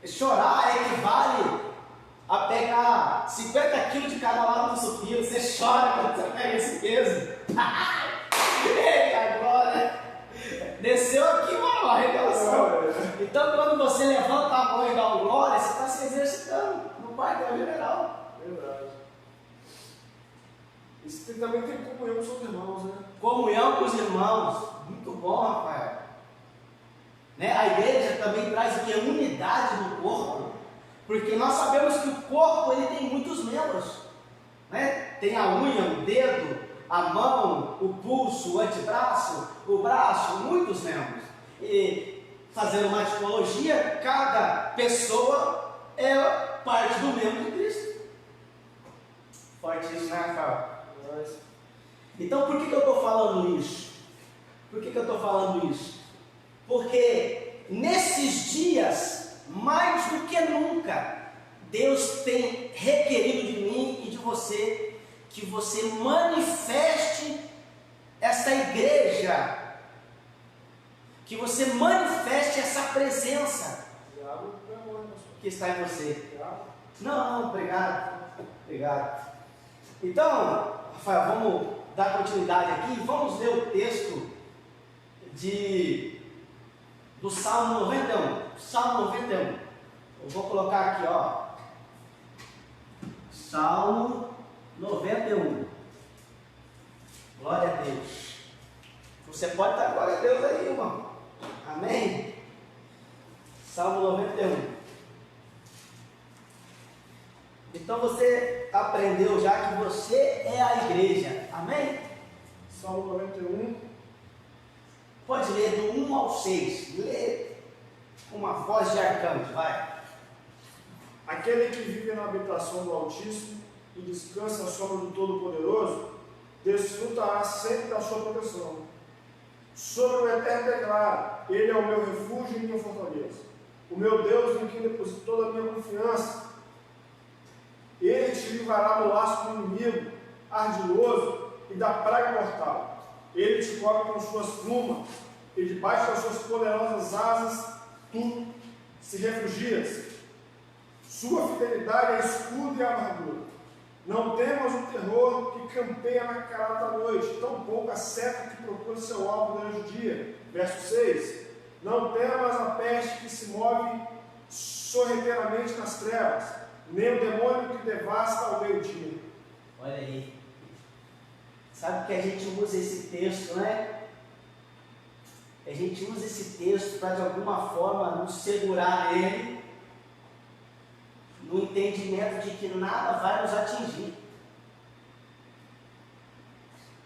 Chorar equivale a pegar 50 quilos de cada lado do supino. Você chora quando você pega esse peso. Eita, glória! Desceu aqui uma revelação. Então, quando você levanta a mão e dá um glória, você está se exercitando no quartel-general. Verdade. Isso também tem comunhão com seus irmãos, né? Comunhão com os irmãos. Muito bom, Rafael. Né? A igreja também traz o que? Unidade no corpo. Porque nós sabemos que o corpo ele tem muitos membros. Né? Tem a unha, o dedo, a mão, o pulso, o antebraço, o braço, muitos membros. E fazendo uma tipologia, cada pessoa é parte do membro de Cristo. Forte isso, né, Rafael? Então por que eu estou falando isso? Por que eu estou falando isso? Porque nesses dias, mais do que nunca, Deus tem requerido de mim e de você que você manifeste esta igreja, que você manifeste essa presença que está em você. Não, obrigado. Obrigado. Então, Rafael, vamos dar continuidade aqui. Vamos ler o texto do Salmo 91. Salmo 91. Eu vou colocar aqui, ó. Salmo 91. Glória a Deus. Você pode dar glória a Deus aí, irmão. Amém? Salmo 91. Então você aprendeu já que você é a igreja. Amém? Salmo 91. Pode ler do 1 ao 6. Lê com uma voz de arcanjo, vai. Aquele que vive na habitação do Altíssimo e descansa à sombra do Todo-Poderoso, desfrutará sempre da sua proteção. Sobre o Eterno declara: Ele é o meu refúgio e minha fortaleza, o meu Deus em quem deposito toda a minha confiança. Ele te livrará do laço do inimigo ardiloso e da praga mortal. Ele te cobre com suas plumas, e debaixo das suas poderosas asas tu se refugias. Sua fidelidade é escudo e amargura. Não temas o terror que campeia na carata da noite, tampouco a seta que procura seu alvo durante o dia. Verso 6. Não temas a peste que se move sorrateiramente nas trevas, nem o demônio que devasta ao meio-dia. Olha aí. Sabe que a gente usa esse texto, né? A gente usa esse texto para de alguma forma nos segurar nele, no entendimento de que nada vai nos atingir.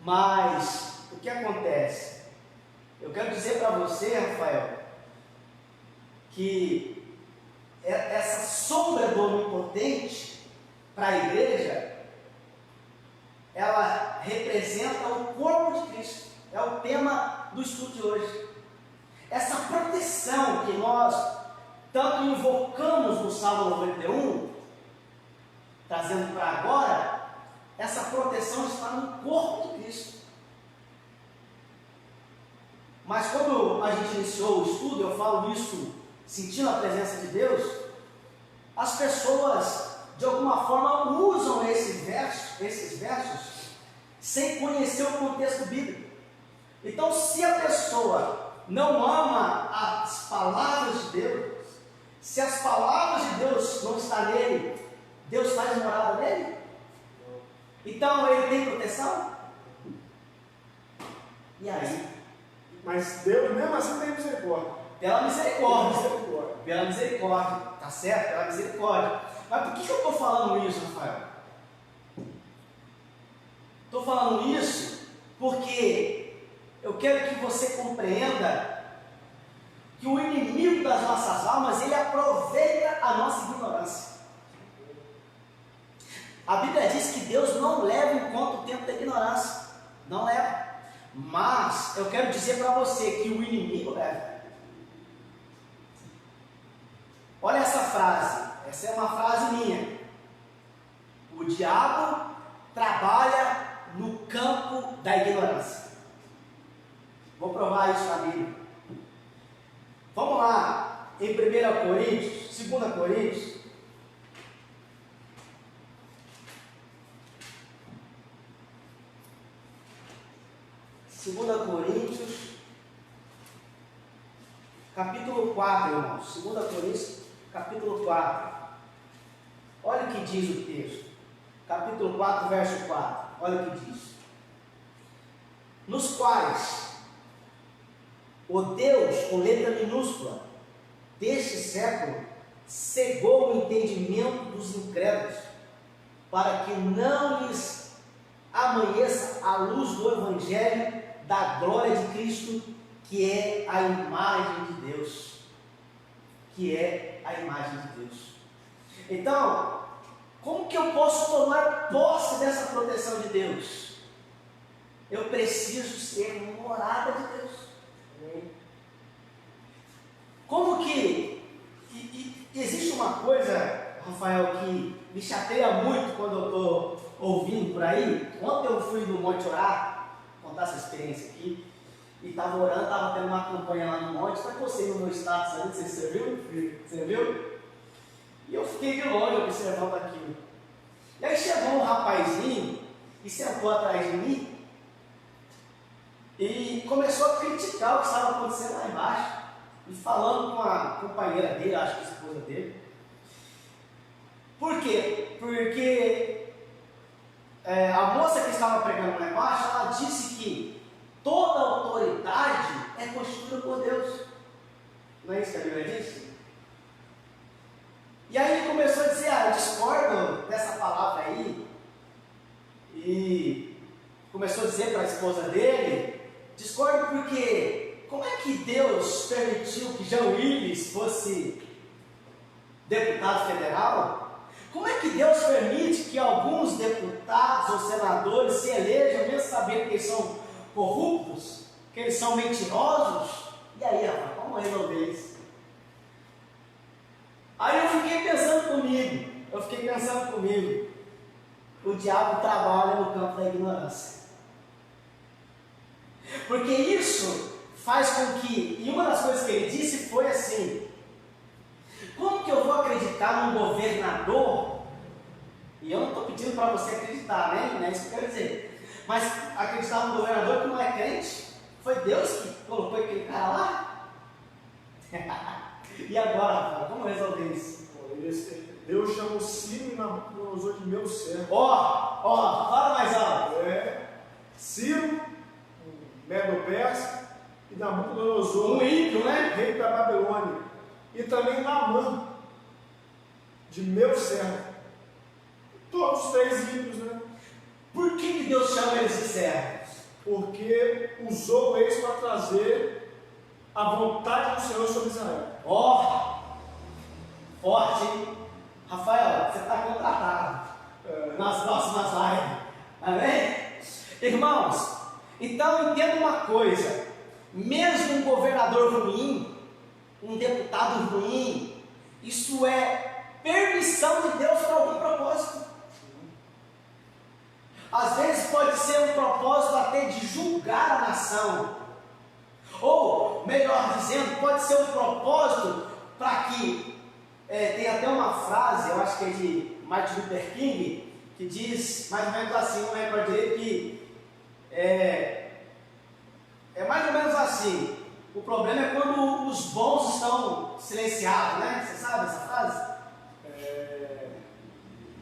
Mas o que acontece? Eu quero dizer para você, Rafael, que essa sombra do onipotente para a igreja, ela representa o corpo de Cristo. É o tema do estudo de hoje. Essa proteção que nós tanto invocamos no Salmo 91, trazendo para agora, essa proteção está no corpo de Cristo. Mas quando a gente iniciou o estudo, eu falo isso sentindo a presença de Deus, as pessoas de alguma forma usam esses versos sem conhecer o contexto bíblico. Então, se a pessoa não ama as palavras de Deus, se as palavras de Deus não estão nele, Deus faz morada nele? Então ele tem proteção? E aí? Mas Deus mesmo assim tem misericórdia. Pela misericórdia. Pela misericórdia. Tá certo? Pela misericórdia. Mas por que eu estou falando isso, Rafael? Estou falando isso porque eu quero que você compreenda que o inimigo das nossas almas, ele aproveita a nossa ignorância. A Bíblia diz que Deus não leva em conta o tempo da ignorância. Não leva. Mas eu quero dizer para você que o inimigo leva. Olha essa frase. Essa é uma frase minha. O diabo trabalha no campo da ignorância. Vou provar isso na Bíblia. Vamos lá, em 1 Coríntios, 2 Coríntios. Capítulo 4, irmãos. 2 Coríntios, capítulo 4. Olha o que diz o texto. Capítulo 4, verso 4. Olha o que diz. Nos quais o Deus, com letra minúscula, deste século, cegou o entendimento dos incrédulos, para que não lhes amanheça a luz do Evangelho da glória de Cristo, que é a imagem de Deus. Que é a imagem de Deus. Então, como que eu posso tomar posse dessa proteção de Deus? Eu preciso ser morada de Deus. Como que existe uma coisa, Rafael, que me chateia muito quando eu estou ouvindo por aí. Ontem eu fui no Monte orar, vou contar essa experiência aqui, e estava orando, estava tendo uma campanha lá no Monte, até postei no meu status ali, você viu? Você viu? E eu fiquei de longe observando aquilo. E aí chegou um rapazinho e sentou atrás de mim e começou a criticar o que estava acontecendo lá embaixo. E falando com a companheira dele, acho que a esposa dele. Por quê? Porque a moça que estava pregando lá embaixo, ela disse que toda autoridade é constituída por Deus. Não é isso que a Bíblia diz? E aí ele começou a dizer, eu discordo dessa palavra aí. E começou a dizer para a esposa dele, discordo porque como é que Deus permitiu que Jean Willis fosse deputado federal? Como é que Deus permite que alguns deputados ou senadores se elejam, mesmo sabendo que eles são corruptos, que eles são mentirosos? E aí, rapaz, como resolver isso? Aí eu fiquei pensando comigo, o diabo trabalha no campo da ignorância. Porque isso faz com que, e uma das coisas que ele disse foi assim, como que eu vou acreditar num governador? E eu não estou pedindo para você acreditar, né? Não é isso que eu quero dizer. Mas acreditar num governador que não é crente? Foi Deus que colocou aquele cara lá? E agora, rapaz, como resolver isso? Deus chama o Ciro e Nabucodonosor de meu servo. Fala mais alto. Ciro, Medo-Persa, e Nabucodonosor, ímpio, né? rei da Babilônia. E também Naamã, de meu servo. Todos os três ímpios, né? Por que Deus chama eles de servos? Porque usou eles para trazer a vontade do Senhor sobre Israel. Forte, hein? Rafael, você está contratado nas próximas lives. Amém? Irmãos, então entenda uma coisa: mesmo um governador ruim, um deputado ruim, isso é permissão de Deus para algum propósito. Às vezes pode ser um propósito até de julgar a nação, ou melhor dizendo, pode ser um propósito para que tem até uma frase, eu acho que é de Martin Luther King, que diz mais ou menos assim, não lembro direito, que é mais ou menos assim: o problema é quando os bons estão silenciados, né? Você sabe essa frase?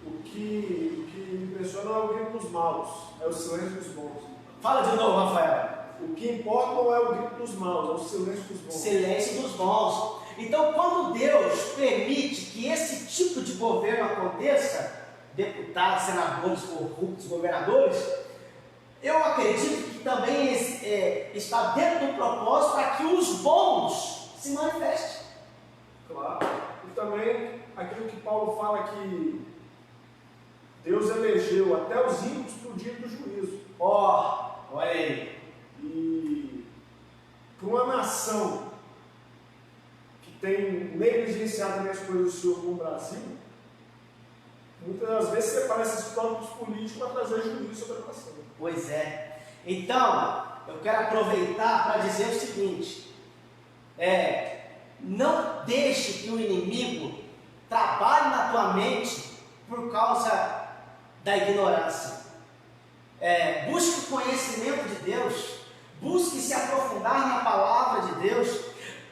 O que me impressiona é o grito dos maus, é o silêncio dos bons. Fala de novo, Rafael. O que importa não é o grito dos maus, é o silêncio dos bons. Silêncio dos bons. Então, quando Deus permite que esse tipo de governo aconteça, deputados, senadores, corruptos, governadores, eu acredito que também está dentro do propósito para que os bons se manifestem. Claro. E também aquilo que Paulo fala, que Deus elegeu até os ímpios para o dia do juízo. Olha aí. E para uma nação que tem negligenciado as coisas do Senhor como o Brasil, muitas das vezes separa esses próprios políticos para trazer juízo sobre a nação. Pois é. Então, eu quero aproveitar para dizer o seguinte: não deixe que o inimigo trabalhe na tua mente por causa da ignorância. Busque o conhecimento de Deus, busque se aprofundar na palavra de Deus,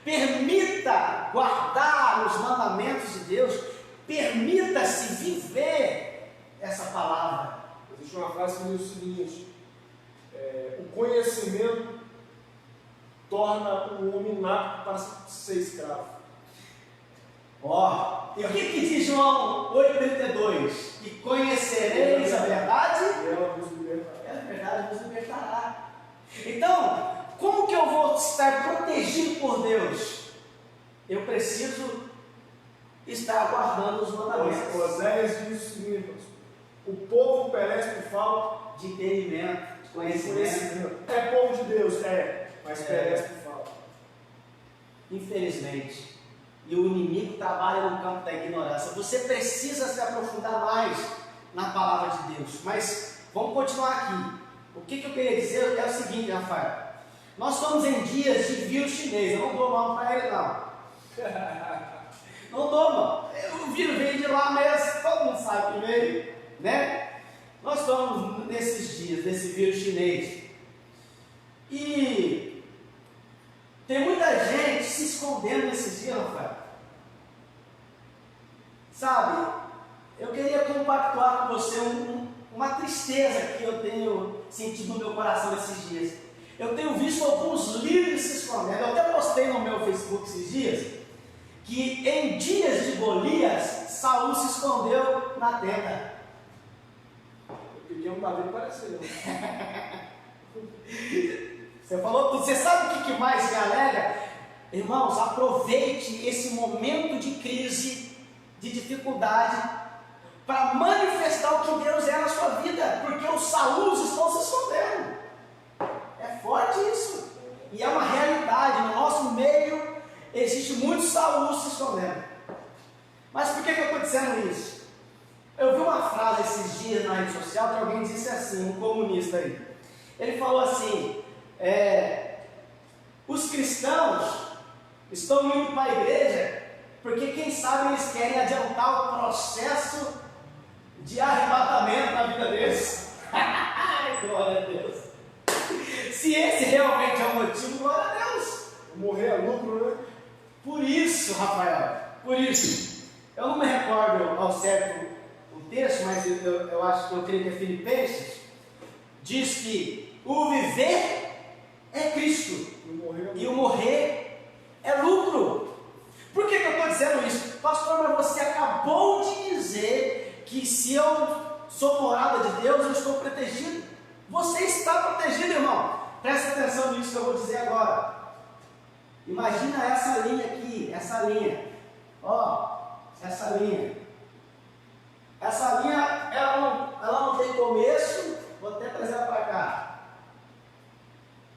permita guardar os mandamentos de Deus, permita-se viver essa palavra. Existe uma frase que diz o seguinte: o conhecimento torna o homem inapto para ser escravo. E o que diz João 8,32? E conhecereis a verdade, E ela vos libertará. a verdade vos libertará. Então, como que eu vou estar protegido por Deus? Eu preciso estar guardando os mandamentos. Oséias diz o seguinte: o povo perece por falta De entendimento, de de conhecimento. É povo de Deus, mas perece por falta. Infelizmente. E o inimigo trabalha no campo da ignorância. Você precisa se aprofundar mais na palavra de Deus. Mas vamos continuar aqui. O que eu queria dizer é o seguinte, Rafael. Nós estamos em dias de vírus chinês. Eu não dou nome para ele, não. Não dou, não. O vírus veio de lá mesmo. Todo mundo sabe que veio, né? Nós estamos nesses dias, desse vírus chinês. E tem muita gente se escondendo nesses dias, Rafael. Sabe, eu queria compactuar com você uma tristeza que eu tenho sentido no meu coração esses dias. Eu tenho visto alguns líderes se escondendo. Eu até postei no meu Facebook esses dias que em dias de Golias, Saul se escondeu na tenda. O pequeno Davi apareceu. Você falou tudo. Você sabe o que mais me alegra? Irmãos, aproveite esse momento de crise, de dificuldade, para manifestar o que Deus é na sua vida, porque os Saúls estão se escondendo. É forte isso. E é uma realidade. No nosso meio existe muitos Saúls se escondendo. Mas por que eu estou dizendo isso? Eu vi uma frase esses dias na rede social que alguém disse assim, um comunista aí. Ele falou assim: os cristãos estão indo para a igreja porque, quem sabe, eles querem adiantar o processo de arrebatamento na vida deles. Glória a Deus. Se esse realmente é o motivo, glória a Deus. Morrer é lucro, né? Por isso, Rafael, por isso, eu não me recordo ao certo o texto, mas eu acho que eu creio que é Filipenses, diz que o viver é Cristo e o morrer é lucro. Por que eu estou dizendo isso? Pastor, mas você acabou de dizer que se eu sou morada de Deus, eu estou protegido. Você está protegido, irmão. Presta atenção nisso que eu vou dizer agora. Imagina essa linha aqui, essa linha. Essa linha. Essa linha, ela não tem começo. Vou até trazer ela para cá.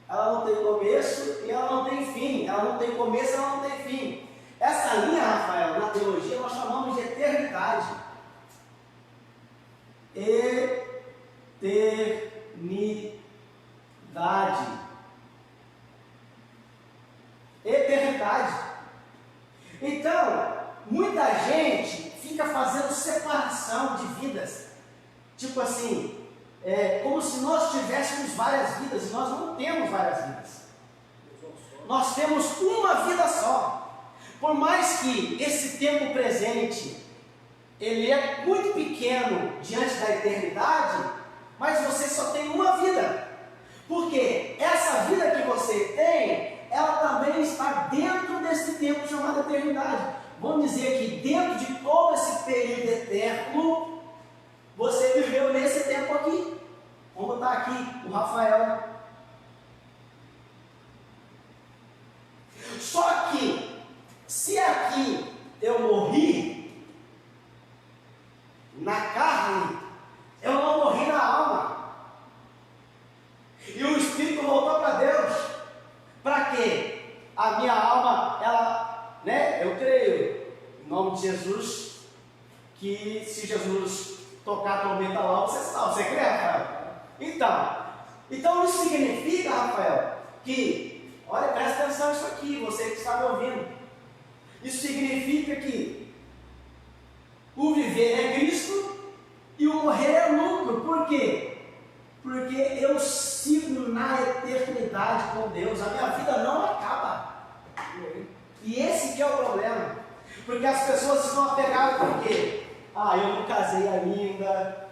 Ela não tem começo e ela não tem fim. Ela não tem começo, ela não tem fim. Essa linha, Rafael, na teologia nós chamamos de eternidade. Eternidade. Então, muita gente fica fazendo separação de vidas. Tipo assim, como se nós tivéssemos várias vidas, e nós não temos várias vidas. Nós temos uma vida só. Por mais que esse tempo presente, ele é muito pequeno diante da eternidade, mas você só tem uma vida. Porque essa vida que você tem, ela também está dentro desse tempo chamado eternidade. Vamos dizer que dentro de todo esse período eterno, você viveu nesse tempo aqui. Vamos botar aqui o Rafael. Só que, se aqui eu morri na carne, eu não morri na alma. E o Espírito voltou para Deus. Para quê? A minha alma, ela, eu creio, em nome de Jesus, que se Jesus tocar a trombeta lá, você salva. Você crê, Rafael? Então isso significa, Rafael, que, olha, presta atenção nisso aqui, você que está me ouvindo. Isso significa que O viver é Cristo e o morrer é lucro. Por quê? Porque eu sigo na eternidade com Deus. A minha vida não acaba. E esse que é o problema. Porque as pessoas estão apegadas com o quê? Eu não casei ainda.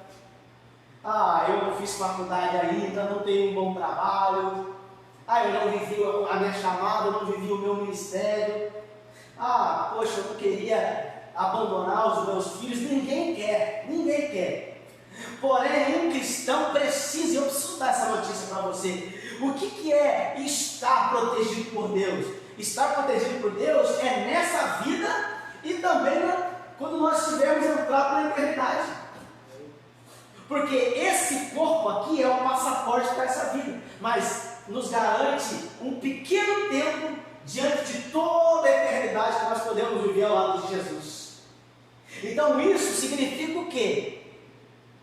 Eu não fiz faculdade ainda, não tenho um bom trabalho. Eu não vivi a minha chamada, eu não vivi o meu ministério. Poxa, eu não queria abandonar os meus filhos. Ninguém quer. Porém, um cristão precisa, eu preciso dar essa notícia para você. O que é estar protegido por Deus? Estar protegido por Deus é nessa vida e também quando nós tivermos entrado na eternidade. Porque esse corpo aqui é o passaporte para essa vida, mas nos garante um pequeno tempo diante de toda a eternidade que nós podemos viver ao lado de Jesus. Então isso significa o quê?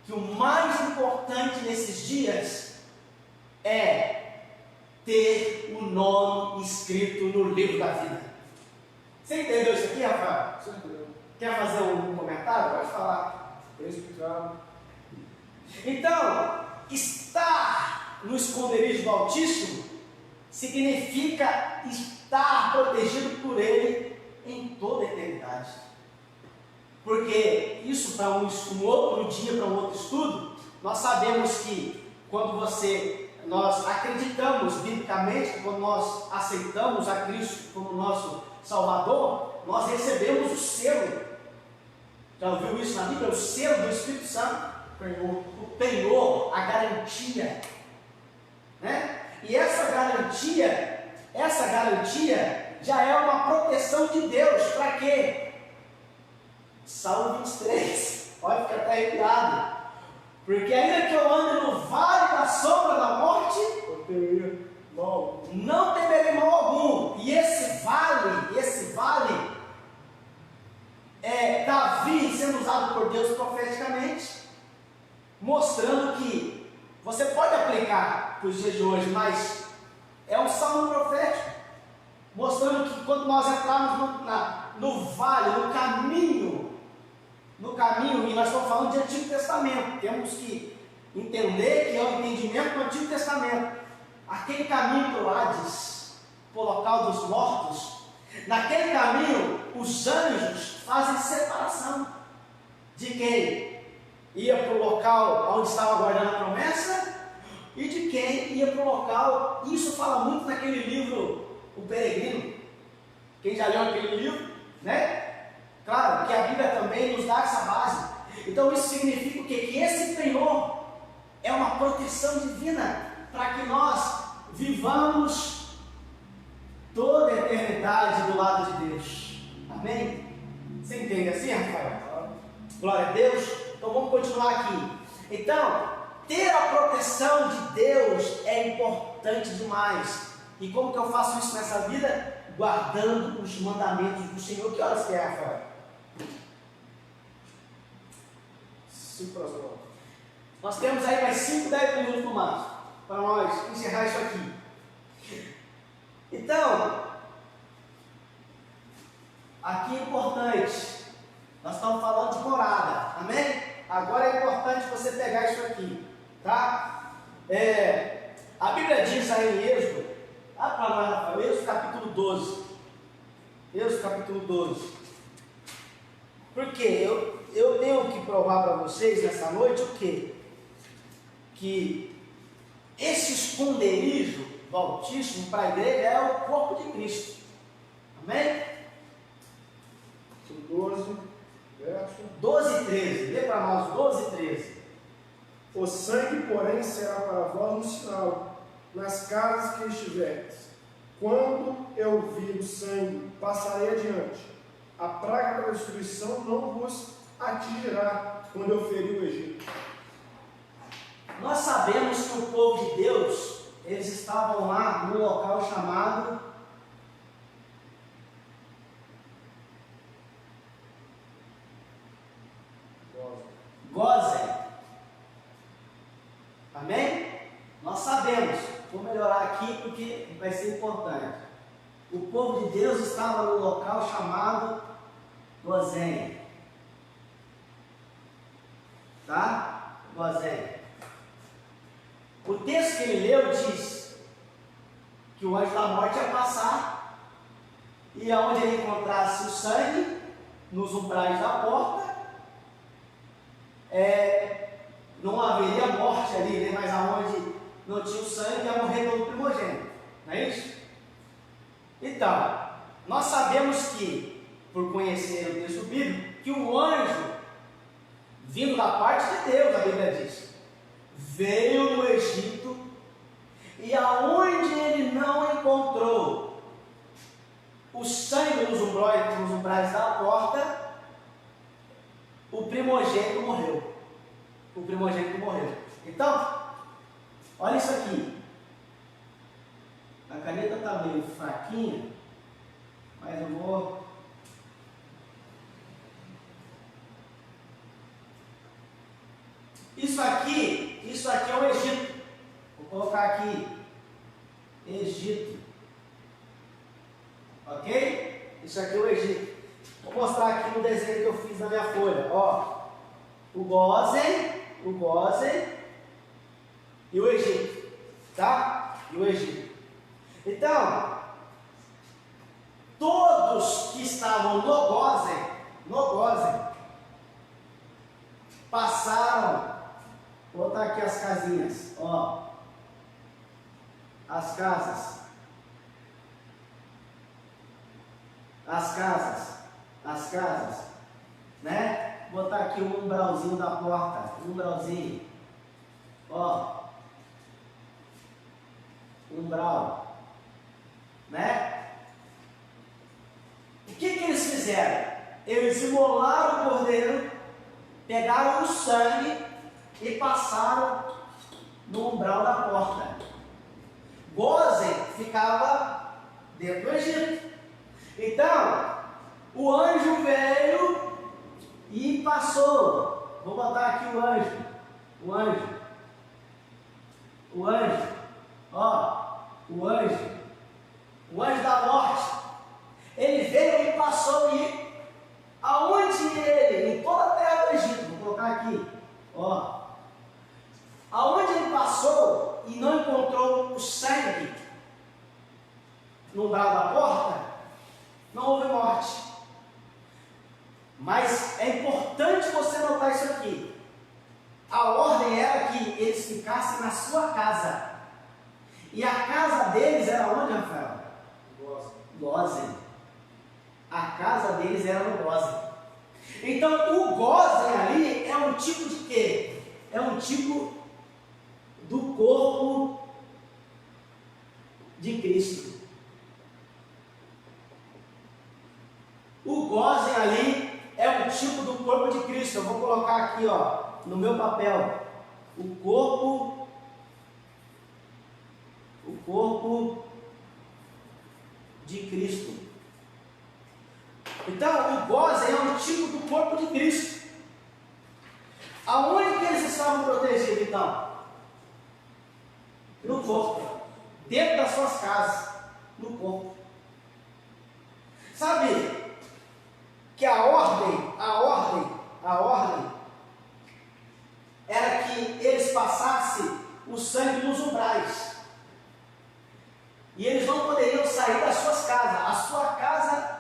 Que o mais importante nesses dias é ter o nome escrito no livro da vida. Você entendeu isso aqui, Rafael? Você entendeu? Quer fazer um comentário? Pode falar. Bem explicado. Então, estar no esconderijo do Altíssimo significa estar protegido por Ele em toda a eternidade. Porque isso para um outro dia, para um outro estudo, nós sabemos que quando nós acreditamos biblicamente, que quando nós aceitamos a Cristo como nosso Salvador, nós recebemos o selo. Já ouviu isso na Bíblia? O selo do Espírito Santo. O penhor, a garantia, né? E essa garantia já é uma proteção de Deus. Para quê? Salmo 23, pode ficar até arrepiado, porque ainda que eu ande no vale da sombra da morte, não temerei mal algum. E esse vale é Davi sendo usado por Deus profeticamente, mostrando que você pode aplicar para os dias de hoje, mas é um salmo profético, mostrando que quando nós entrarmos no vale, no caminho, e nós estamos falando de Antigo Testamento, temos que entender que é o entendimento do Antigo Testamento, aquele caminho para o Hades, para o local dos mortos. Naquele caminho, os anjos fazem separação de quem ia para o local onde estava guardando a promessa e de quem ia para o local. Isso fala muito naquele livro, O Peregrino. Quem já leu aquele livro, né? Claro que a Bíblia também nos dá essa base. Então isso significa o quê? Que esse penhor é uma proteção divina para que nós vivamos toda a eternidade do lado de Deus. Amém? Você entende assim, Rafael? Glória a Deus. Então vamos continuar aqui. Então, ter a proteção de Deus é importante demais. E como que eu faço isso nessa vida? Guardando os mandamentos do Senhor. Que horas que é, Rafael? 5 para as 9. Nós temos aí mais 5, 10 minutos no máximo para nós encerrar isso aqui. Então, aqui é importante, nós estamos falando de morada, amém? Agora é importante você pegar isso aqui, tá? A Bíblia diz aí em Êxodo, lá para nós, Rafael, Êxodo capítulo 12. Êxodo capítulo 12. Porque eu tenho que provar para vocês nessa noite o quê? Que esse esconderijo do Altíssimo para a igreja é o corpo de Cristo. Amém? 12, verso 12 e 13. Lê para nós 12 e 13. O sangue, porém, será para vós um sinal nas casas que estiverdes. Quando eu vir o sangue, passarei adiante. A praga da destruição não vos atingirá quando eu ferir o Egito. Nós sabemos que o povo de Deus, eles estavam lá no local chamado Gósen. Amém? Nós sabemos. Vou melhorar aqui porque vai ser importante. O povo de Deus estava no local chamado Gósen. Tá? Gósen. O texto que ele leu diz que o anjo da morte ia passar e aonde ele encontrasse o sangue, nos umbrais da porta, não haveria morte ali, né? Mas aonde não tinha o sangue ia morrer todo primogênito. Não é isso? Então, nós sabemos que, por conhecer o texto bíblico, que o anjo, vindo da parte de Deus, a Bíblia diz, veio no Egito e aonde ele não encontrou o sangue nos umbrais da porta, o primogênito morreu. O primogênito morreu. Então, olha isso aqui. A caneta está meio fraquinha, mas eu vou... Isso aqui é o Egito. Vou colocar aqui, Egito. Ok? Isso aqui é o Egito. Vou mostrar aqui no desenho que eu fiz na minha folha. Ó, o Gósen e o Egito. Tá? E o Egito. Então, todos que estavam no Gósen, passaram. Vou botar aqui as casinhas, ó, as casas, né? Vou botar aqui um umbralzinho da porta, ó, umbral, né? O que eles fizeram? Eles imolaram o cordeiro, pegaram o sangue e passaram no umbral da porta. Gósen ficava dentro do Egito. Então, o anjo veio e passou. Vou botar aqui o anjo. O anjo da morte. Ele veio e passou e aonde ele, em toda a terra do Egito, vou colocar aqui, ó. Aonde ele passou e não encontrou o sangue no umbral da porta, não houve morte. Mas é importante você notar isso aqui. A ordem era que eles ficassem na sua casa. E a casa deles era onde, Rafael? Gósen. A casa deles era no Gósen. Então o Gósen ali é um tipo de quê? É um tipo do corpo de Cristo. O Gósen ali é um tipo do corpo de Cristo. Eu vou colocar aqui, ó, no meu papel, o corpo de Cristo. Então, o Gósen é um tipo do corpo de Cristo. Aonde que eles estavam protegidos, então? No corpo, dentro das suas casas, no corpo. Sabe que a ordem era que eles passassem o sangue nos umbrais. E eles não poderiam sair das suas casas. A sua casa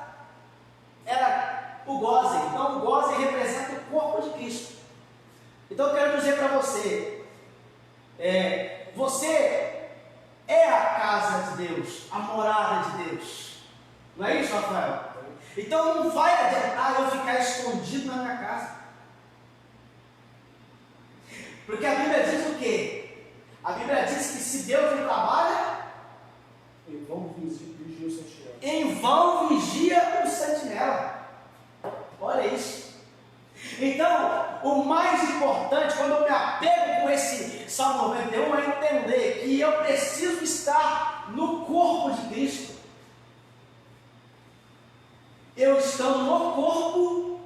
era o Gósen. Então o Gósen representa o corpo de Cristo. Então eu quero dizer para você, você é a casa de Deus, a morada de Deus. Não é isso, Rafael? Então não vai adiantar eu ficar escondido na minha casa. Porque a Bíblia diz o quê? A Bíblia diz que se Deus não trabalha, em vão vigia o sentinela. em vão vigia o sentinela. Olha isso. Então, o mais importante, quando eu me apego com esse Salmo 91, é entender que eu preciso estar no corpo de Cristo. Eu estando no corpo,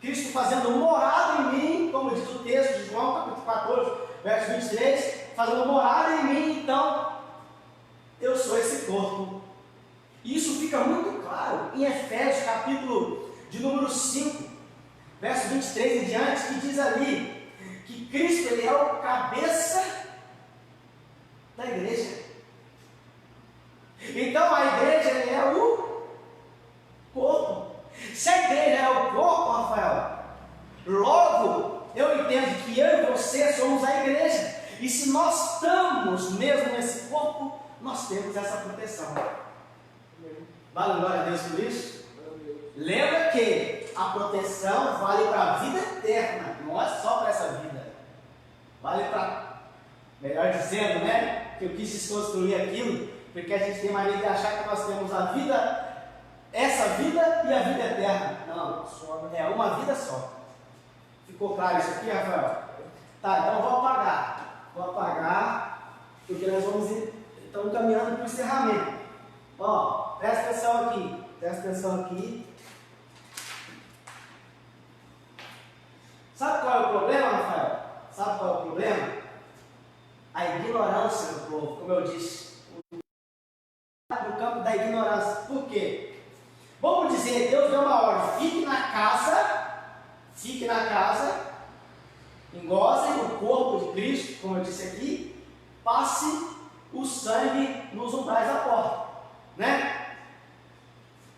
Cristo fazendo morada em mim, como diz o texto de João, capítulo 14, verso 23, fazendo morada em mim, então, eu sou esse corpo. E isso fica muito claro em Efésios, capítulo de número 5, verso 23 em diante, que diz ali que Cristo ele é o cabeça da igreja. Então a igreja é o corpo. Se a igreja é o corpo, Rafael, logo eu entendo que eu e você somos a igreja. E se nós estamos mesmo nesse corpo, nós temos essa proteção. Vale glória a Deus por isso? Lembra que a proteção vale para a vida eterna, não é só para essa vida. Vale para, melhor dizendo, né? Que eu quis desconstruir aquilo, porque a gente tem mania de achar que nós temos a vida, essa vida e a vida eterna. Não, é uma vida só. Ficou claro isso aqui, Rafael? Tá, então eu vou apagar. Vou apagar, porque nós estamos caminhando para o encerramento. Ó, presta atenção aqui. Presta atenção aqui. Sabe qual é o problema, Rafael? Sabe qual é o problema? A ignorância do povo, como eu disse. No campo da ignorância. Por quê? Vamos dizer, Deus deu uma ordem, fique na casa, engozem o corpo de Cristo, como eu disse aqui, passe o sangue nos umbrais da porta, né?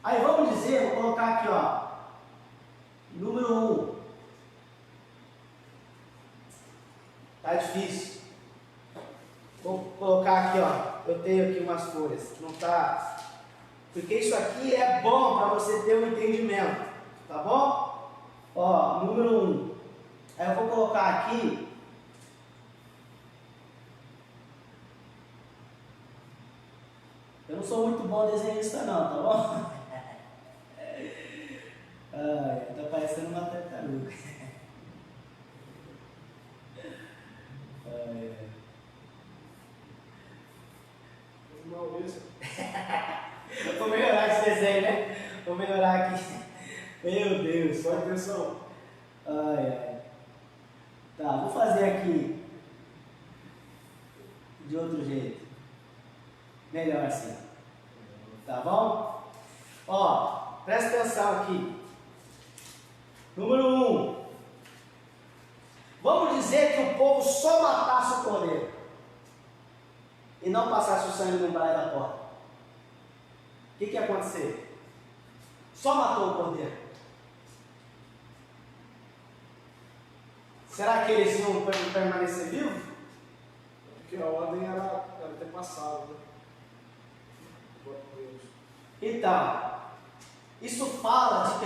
Aí vamos dizer, vou colocar aqui, ó, número 1. Tá difícil. Vou colocar aqui, ó, eu tenho aqui umas folhas, não tá, porque isso aqui é bom para você ter um entendimento, tá bom? Ó, número 1. Aí eu vou colocar aqui eu não sou muito bom desenhista não, tá bom? Tá parecendo uma tartaruga. Vou melhorar esse desenho, né? Vou melhorar aqui. Meu Deus, só atenção. Tá, vou fazer aqui de outro jeito. Melhor assim. Tá bom? Ó, presta atenção aqui. Número 1. Vamos dizer que o povo só matasse o cordeiro e não passasse o sangue no umbral da porta. O que ia acontecer? Só matou o cordeiro. Será que eles iam permanecer vivos? Porque a ordem era ter passado, né? Então, isso fala de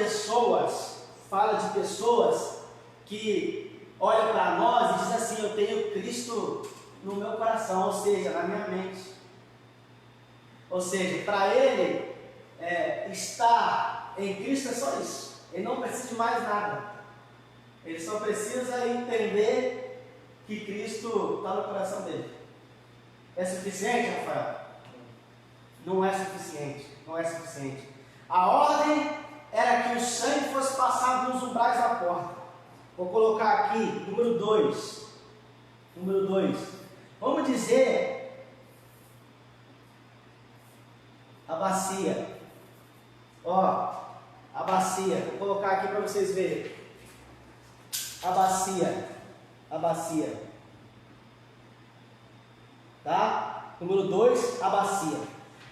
pessoas que olham para nós e dizem assim, eu tenho Cristo no meu coração, ou seja, na minha mente. Ou seja, para ele, estar em Cristo é só isso. Ele não precisa de mais nada. Ele só precisa entender que Cristo está no coração dele. É suficiente, Rafael? Não é suficiente. Não é suficiente. A ordem era que o sangue fosse passado nos umbrais da porta. Vou colocar aqui, número 2. Número 2. Vamos dizer a bacia. Ó, a bacia. Vou colocar aqui para vocês verem. A bacia. Tá? Número 2, a bacia.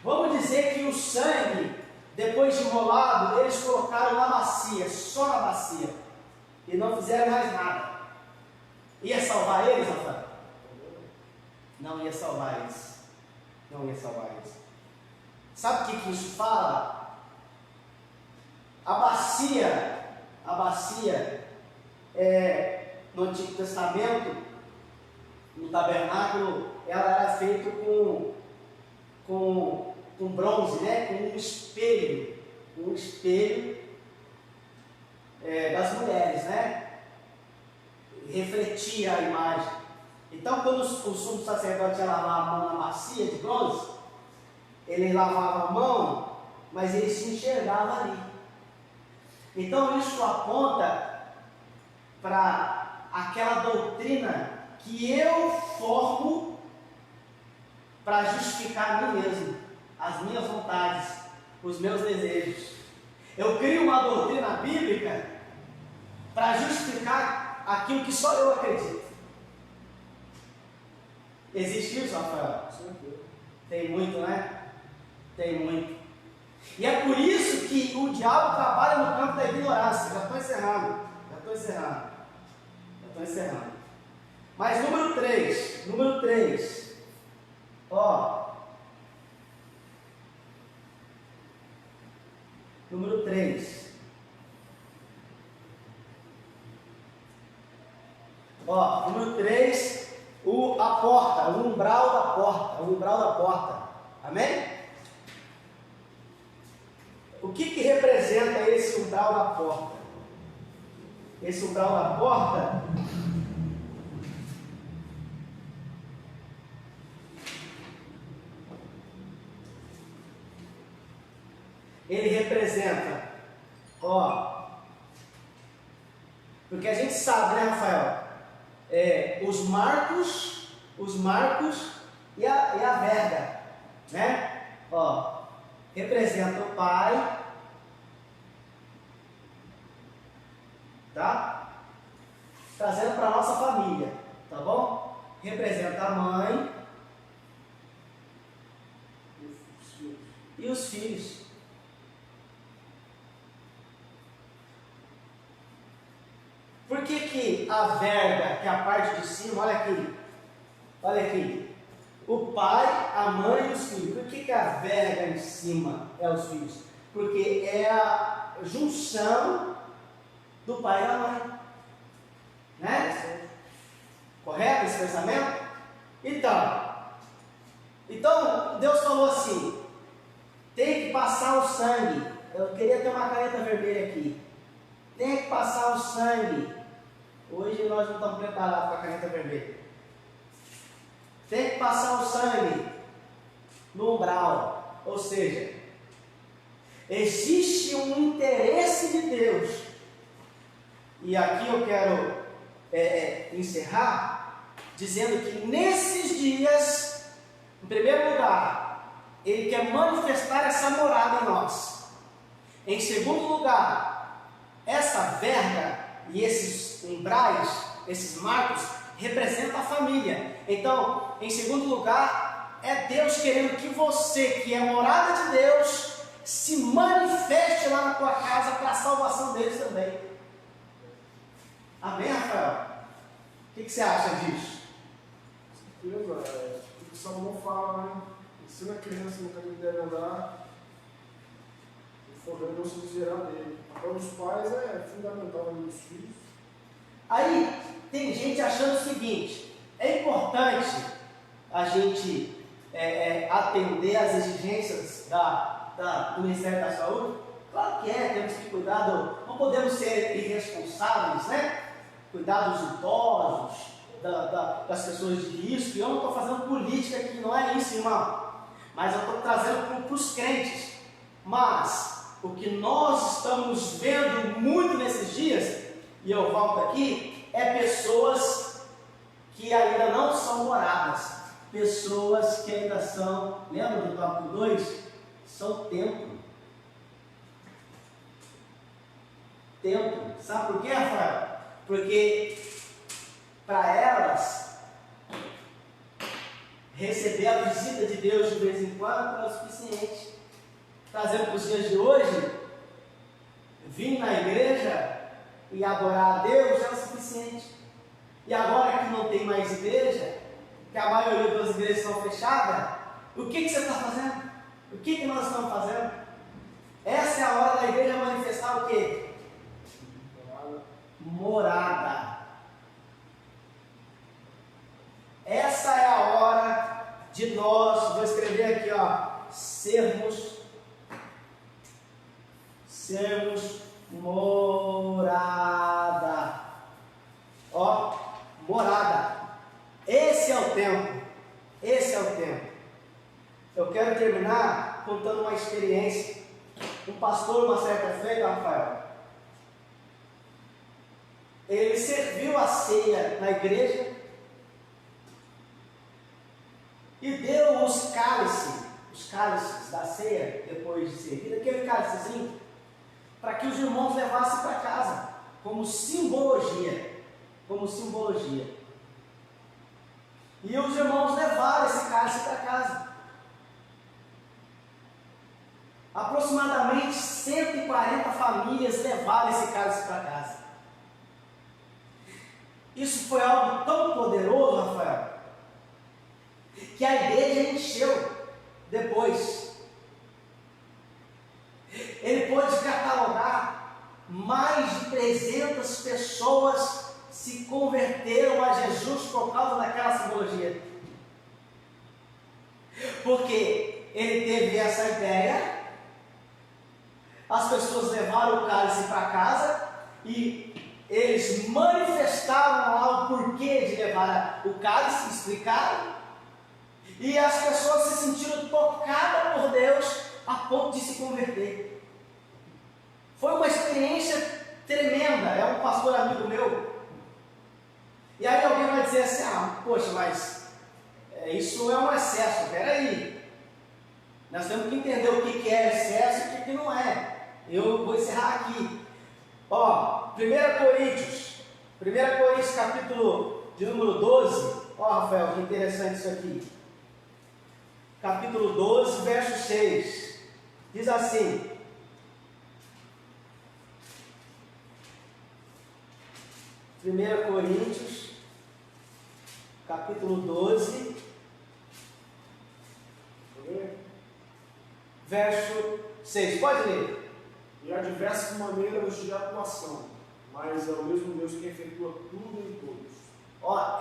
Vamos dizer que o sangue, depois de enrolado, eles colocaram na bacia, só na bacia, e não fizeram mais nada. Ia salvar eles, Rafael? Não ia salvar eles. Não ia salvar eles. Sabe o que isso fala? A bacia no Antigo Testamento, no tabernáculo, ela era feita com bronze, né? Com um espelho das mulheres, né? Refletia a imagem. Então, quando o sumo sacerdote ia lavar a mão na bacia de bronze, ele lavava a mão, mas ele se enxergava ali. Então, isso aponta para aquela doutrina que eu formo para justificar a mim mesmo, as minhas vontades, os meus desejos. Eu crio uma doutrina bíblica para justificar aquilo que só eu acredito. Existe isso, Rafael? Certeza. Tem muito, né? Tem muito. E é por isso que o diabo trabalha no campo da ignorância. Já estou encerrando. Mas número 3. Ó. Número 3. Ó, número 3, a porta, o umbral da porta. Amém? O que representa esse umbral da porta? Esse umbral da porta ele representa, ó, porque a gente sabe, né, Rafael? Os marcos e a verga, né? Ó, representa o pai, tá? Trazendo para a nossa família, tá bom? Representa a mãe e os filhos. Por que a verga, que é a parte de cima, olha aqui, o pai, a mãe e os filhos. Por que a verga em cima é os filhos? Porque é a junção do pai e da mãe, né? Correto esse pensamento? Então Deus falou assim, tem que passar o sangue. Eu queria ter uma caneta vermelha aqui. Tem que passar o sangue. Hoje nós não estamos preparados para a caneta vermelha. Tem que passar o sangue no umbral. Ou seja, existe um interesse de Deus. E aqui eu quero encerrar dizendo que nesses dias, em primeiro lugar, Ele quer manifestar essa morada em nós. Em segundo lugar, essa verga e esses umbrais, esses marcos, representam a família. Então, em segundo lugar, é Deus querendo que você, que é morada de Deus, se manifeste lá na tua casa para a salvação deles também. Amém, Rafael? O que você acha disso? Certeza, o que o Salomão fala, né? Ensina a criança no caminho que deve andar, e for velho não se desviará dele. O papel dos pais é fundamental na vida dos filhos. Aí, tem gente achando o seguinte, é importante a gente atender às exigências do Ministério da Saúde? Claro que temos que cuidar, não podemos ser irresponsáveis, né? Cuidar dos idosos, das pessoas de risco. Eu não estou fazendo política aqui, não é isso, irmão. Mas eu estou trazendo para os crentes. Mas o que nós estamos vendo muito nesses dias, e eu volto aqui, é pessoas que ainda não são moradas. Pessoas que ainda são, lembra do tópico 2? São templo. Templo. Sabe por quê, Rafael? Porque para elas receber a visita de Deus de vez em quando é o suficiente. Trazendo para os dias de hoje, vir na igreja e adorar a Deus é o suficiente. E agora que não tem mais igreja, que a maioria das igrejas estão fechadas, o que você está fazendo? O que nós estamos fazendo? Essa é a hora da igreja manifestar o quê? Morada. Essa é a hora de nós, vou escrever aqui, ó, sermos morada. Ó, morada. Esse é o tempo. Eu quero terminar contando uma experiência. Um pastor, uma certa feita, Rafael, ele serviu a ceia na igreja e deu os cálices da ceia, depois de servir, aquele cálicezinho, para que os irmãos levassem para casa, como simbologia. E os irmãos levaram esse cálice para casa. Aproximadamente 140 famílias levaram esse cálice para casa. Isso foi algo tão poderoso, Rafael, que a igreja encheu depois. Ele pôde catalogar mais de 300 pessoas se converteram a Jesus por causa daquela simbologia. Porque ele teve essa ideia, as pessoas levaram o cálice para casa e eles manifestaram lá o porquê de levar o cálice, explicaram, e as pessoas se sentiram tocadas por Deus a ponto de se converter. Foi uma experiência tremenda. É um pastor amigo meu. E aí alguém vai dizer assim: poxa, mas isso é um excesso. Peraí, nós temos que entender o que é excesso e o que não é. Eu vou encerrar aqui. 1 Coríntios capítulo de número 12. Rafael, que interessante isso aqui. Capítulo 12, verso 6. Diz assim: Primeira Coríntios, capítulo 12, verso 6. Pode ler. E há diversas maneiras de atuação, mas é o mesmo Deus que efetua tudo em todos.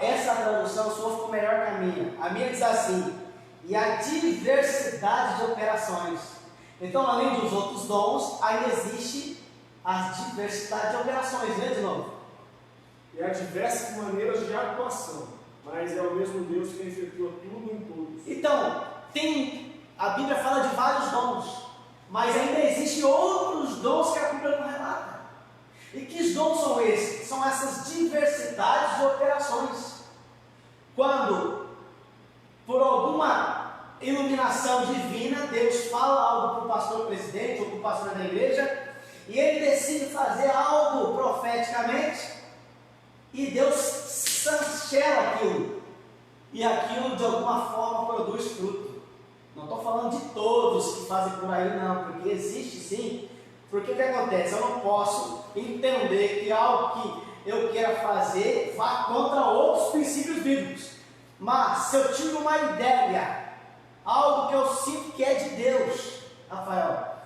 Essa tradução sua ficou melhor que a minha. A minha diz assim: e a diversidade de operações. Então, além dos outros dons, ainda existe a diversidade de operações. Lê de novo. E há diversas maneiras de atuação, mas é o mesmo Deus que efetua tudo em todos. Então, a Bíblia fala de vários dons, mas ainda existem outros dons que a Bíblia não relata. E que dons são esses? São essas diversidades de operações. Quando, por alguma iluminação divina, Deus fala algo para o pastor presidente ou para o pastor da igreja, e ele decide fazer algo profeticamente, e Deus chancela aquilo, e aquilo de alguma forma produz fruto. Não estou falando de todos que fazem por aí, não, porque existe sim. Porque o que acontece? Eu não posso entender que algo que eu queira fazer vá contra outros princípios bíblicos. Mas se eu tive uma ideia, algo que eu sinto que é de Deus, Rafael,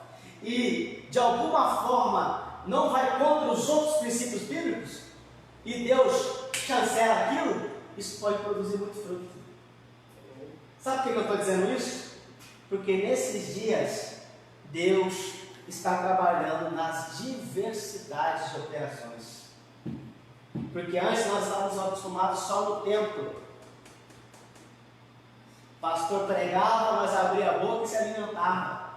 e de alguma forma não vai contra os outros princípios bíblicos, e Deus chancela aquilo, isso pode produzir muito fruto. Sabe por que eu estou dizendo isso? Porque nesses dias, Deus está trabalhando nas diversidades de operações. Porque antes nós estávamos acostumados só no templo. O pastor pregava, nós abria a boca e se alimentava.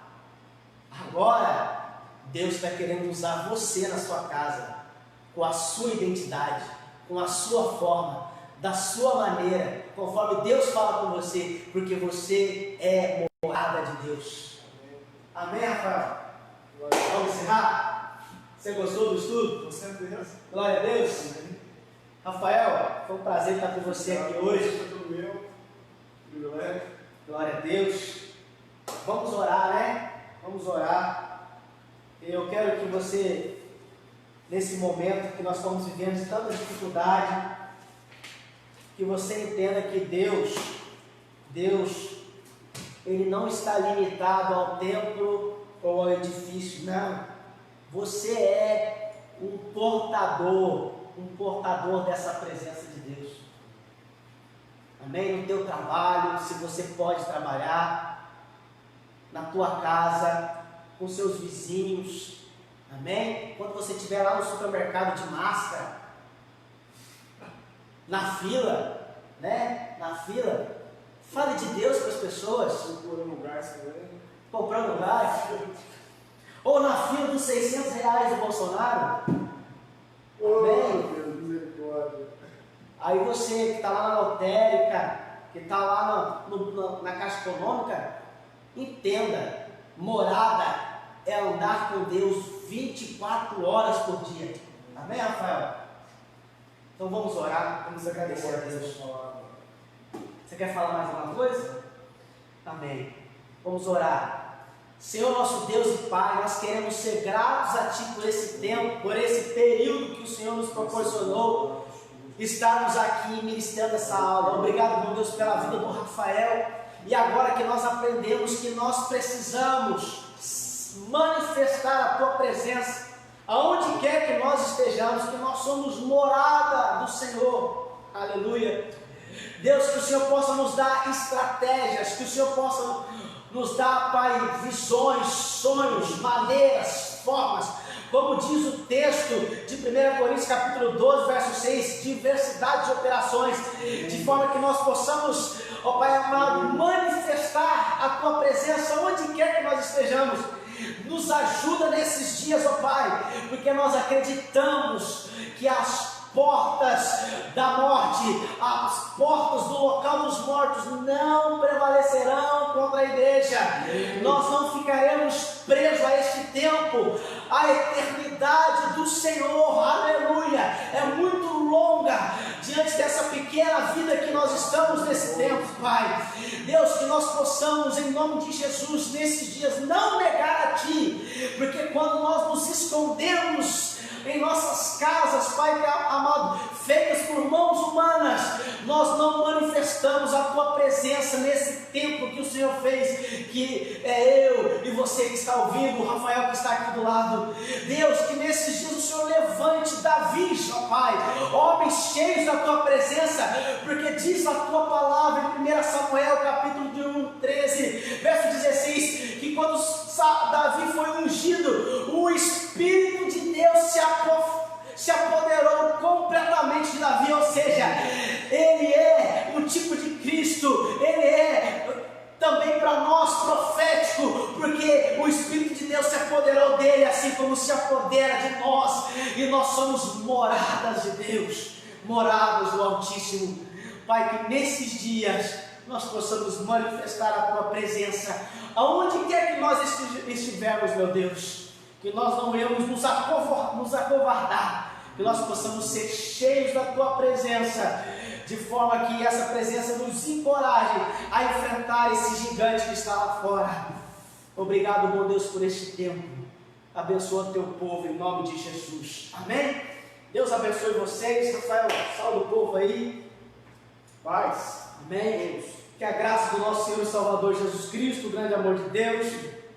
Agora, Deus está querendo usar você na sua casa, com a sua identidade, com a sua forma, da sua maneira, conforme Deus fala com você, porque você é morada de Deus. Amém, Rafael? Vamos encerrar? Você gostou do estudo? Com certeza. Glória a Deus. Rafael, foi um prazer estar com você aqui hoje. Foi tudo meu. Privilégio. Glória a Deus. Vamos orar, né? Vamos orar. Eu quero que você, nesse momento que nós estamos vivendo de tanta dificuldade, que você entenda que Deus, Ele não está limitado ao templo ou ao edifício, não. Você é um portador dessa presença de Deus. Amém? No teu trabalho, se você pode trabalhar, na tua casa, com seus vizinhos, amém? Quando você estiver lá no supermercado de máscara, na fila, né? Na fila, fale de Deus para as pessoas. Procurando gás também. Comprando gás. Ou na fila dos R$600 do Bolsonaro. Oh, Deus, misericórdia. Aí você que está lá na lotérica, que está lá na Caixa Econômica, entenda, morada é andar com Deus 24 horas por dia. Amém, Rafael? Então vamos orar, vamos agradecer a Deus. Você quer falar mais alguma coisa? Amém. Vamos orar. Senhor nosso Deus e Pai, nós queremos ser gratos a Ti por esse tempo, por esse período que o Senhor nos proporcionou, estarmos aqui ministrando essa aula. Obrigado, meu Deus, pela vida do Rafael. E agora que nós aprendemos que nós precisamos manifestar a Tua presença, aonde quer que nós estejamos, que nós somos morada do Senhor. Aleluia. Deus, que o Senhor possa nos dar estratégias, que o Senhor possa nos dar, Pai, visões, sonhos, maneiras, formas, como diz o texto de 1 Coríntios capítulo 12, verso 6, diversidade de operações, de forma que nós possamos, ó Pai amado, manifestar a Tua presença onde quer que nós estejamos. Nos ajuda nesses dias, ó Pai, porque nós acreditamos que as portas da morte, as portas do local dos mortos não prevalecerão contra a igreja. Nós não ficaremos presos a este tempo. A eternidade do Senhor, aleluia, é muito longa diante dessa pequena vida que nós estamos nesse tempo, Pai. Deus, que nós possamos, em nome de Jesus, nesses dias não negar a Ti, porque quando nós nos escondemos em nossas casas, Pai amado, feitas por mãos humanas, nós não manifestamos a Tua presença nesse templo que o Senhor fez, que é eu e você que está ouvindo, o Rafael que está aqui do lado. Deus, que nesses dias o Senhor levante Davi, ó Pai, homens cheios da Tua presença, porque diz a Tua palavra em 1 Samuel capítulo 13, verso 16, que quando Davi foi ungido, o Espírito de Deus se apoderou completamente de Davi, ou seja, ele é o tipo de Cristo, ele é também para nós profético, porque o Espírito de Deus se apoderou dele, assim como se apodera de nós, e nós somos moradas de Deus, moradas do Altíssimo. Pai, que nesses dias nós possamos manifestar a Tua presença, aonde quer que nós estivermos, meu Deus, que nós não venhamos nos acovardar, que nós possamos ser cheios da Tua presença, de forma que essa presença nos encoraje a enfrentar esse gigante que está lá fora. Obrigado, bom Deus, por este tempo. Abençoa Teu povo em nome de Jesus. Amém? Deus abençoe vocês. Rafael, salve o povo aí. Paz. Amém? Que a graça do nosso Senhor e Salvador Jesus Cristo, o grande amor de Deus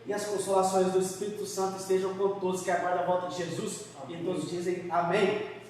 e as consolações do Espírito Santo estejam com todos que aguardam a volta de Jesus. E todos dizem amém.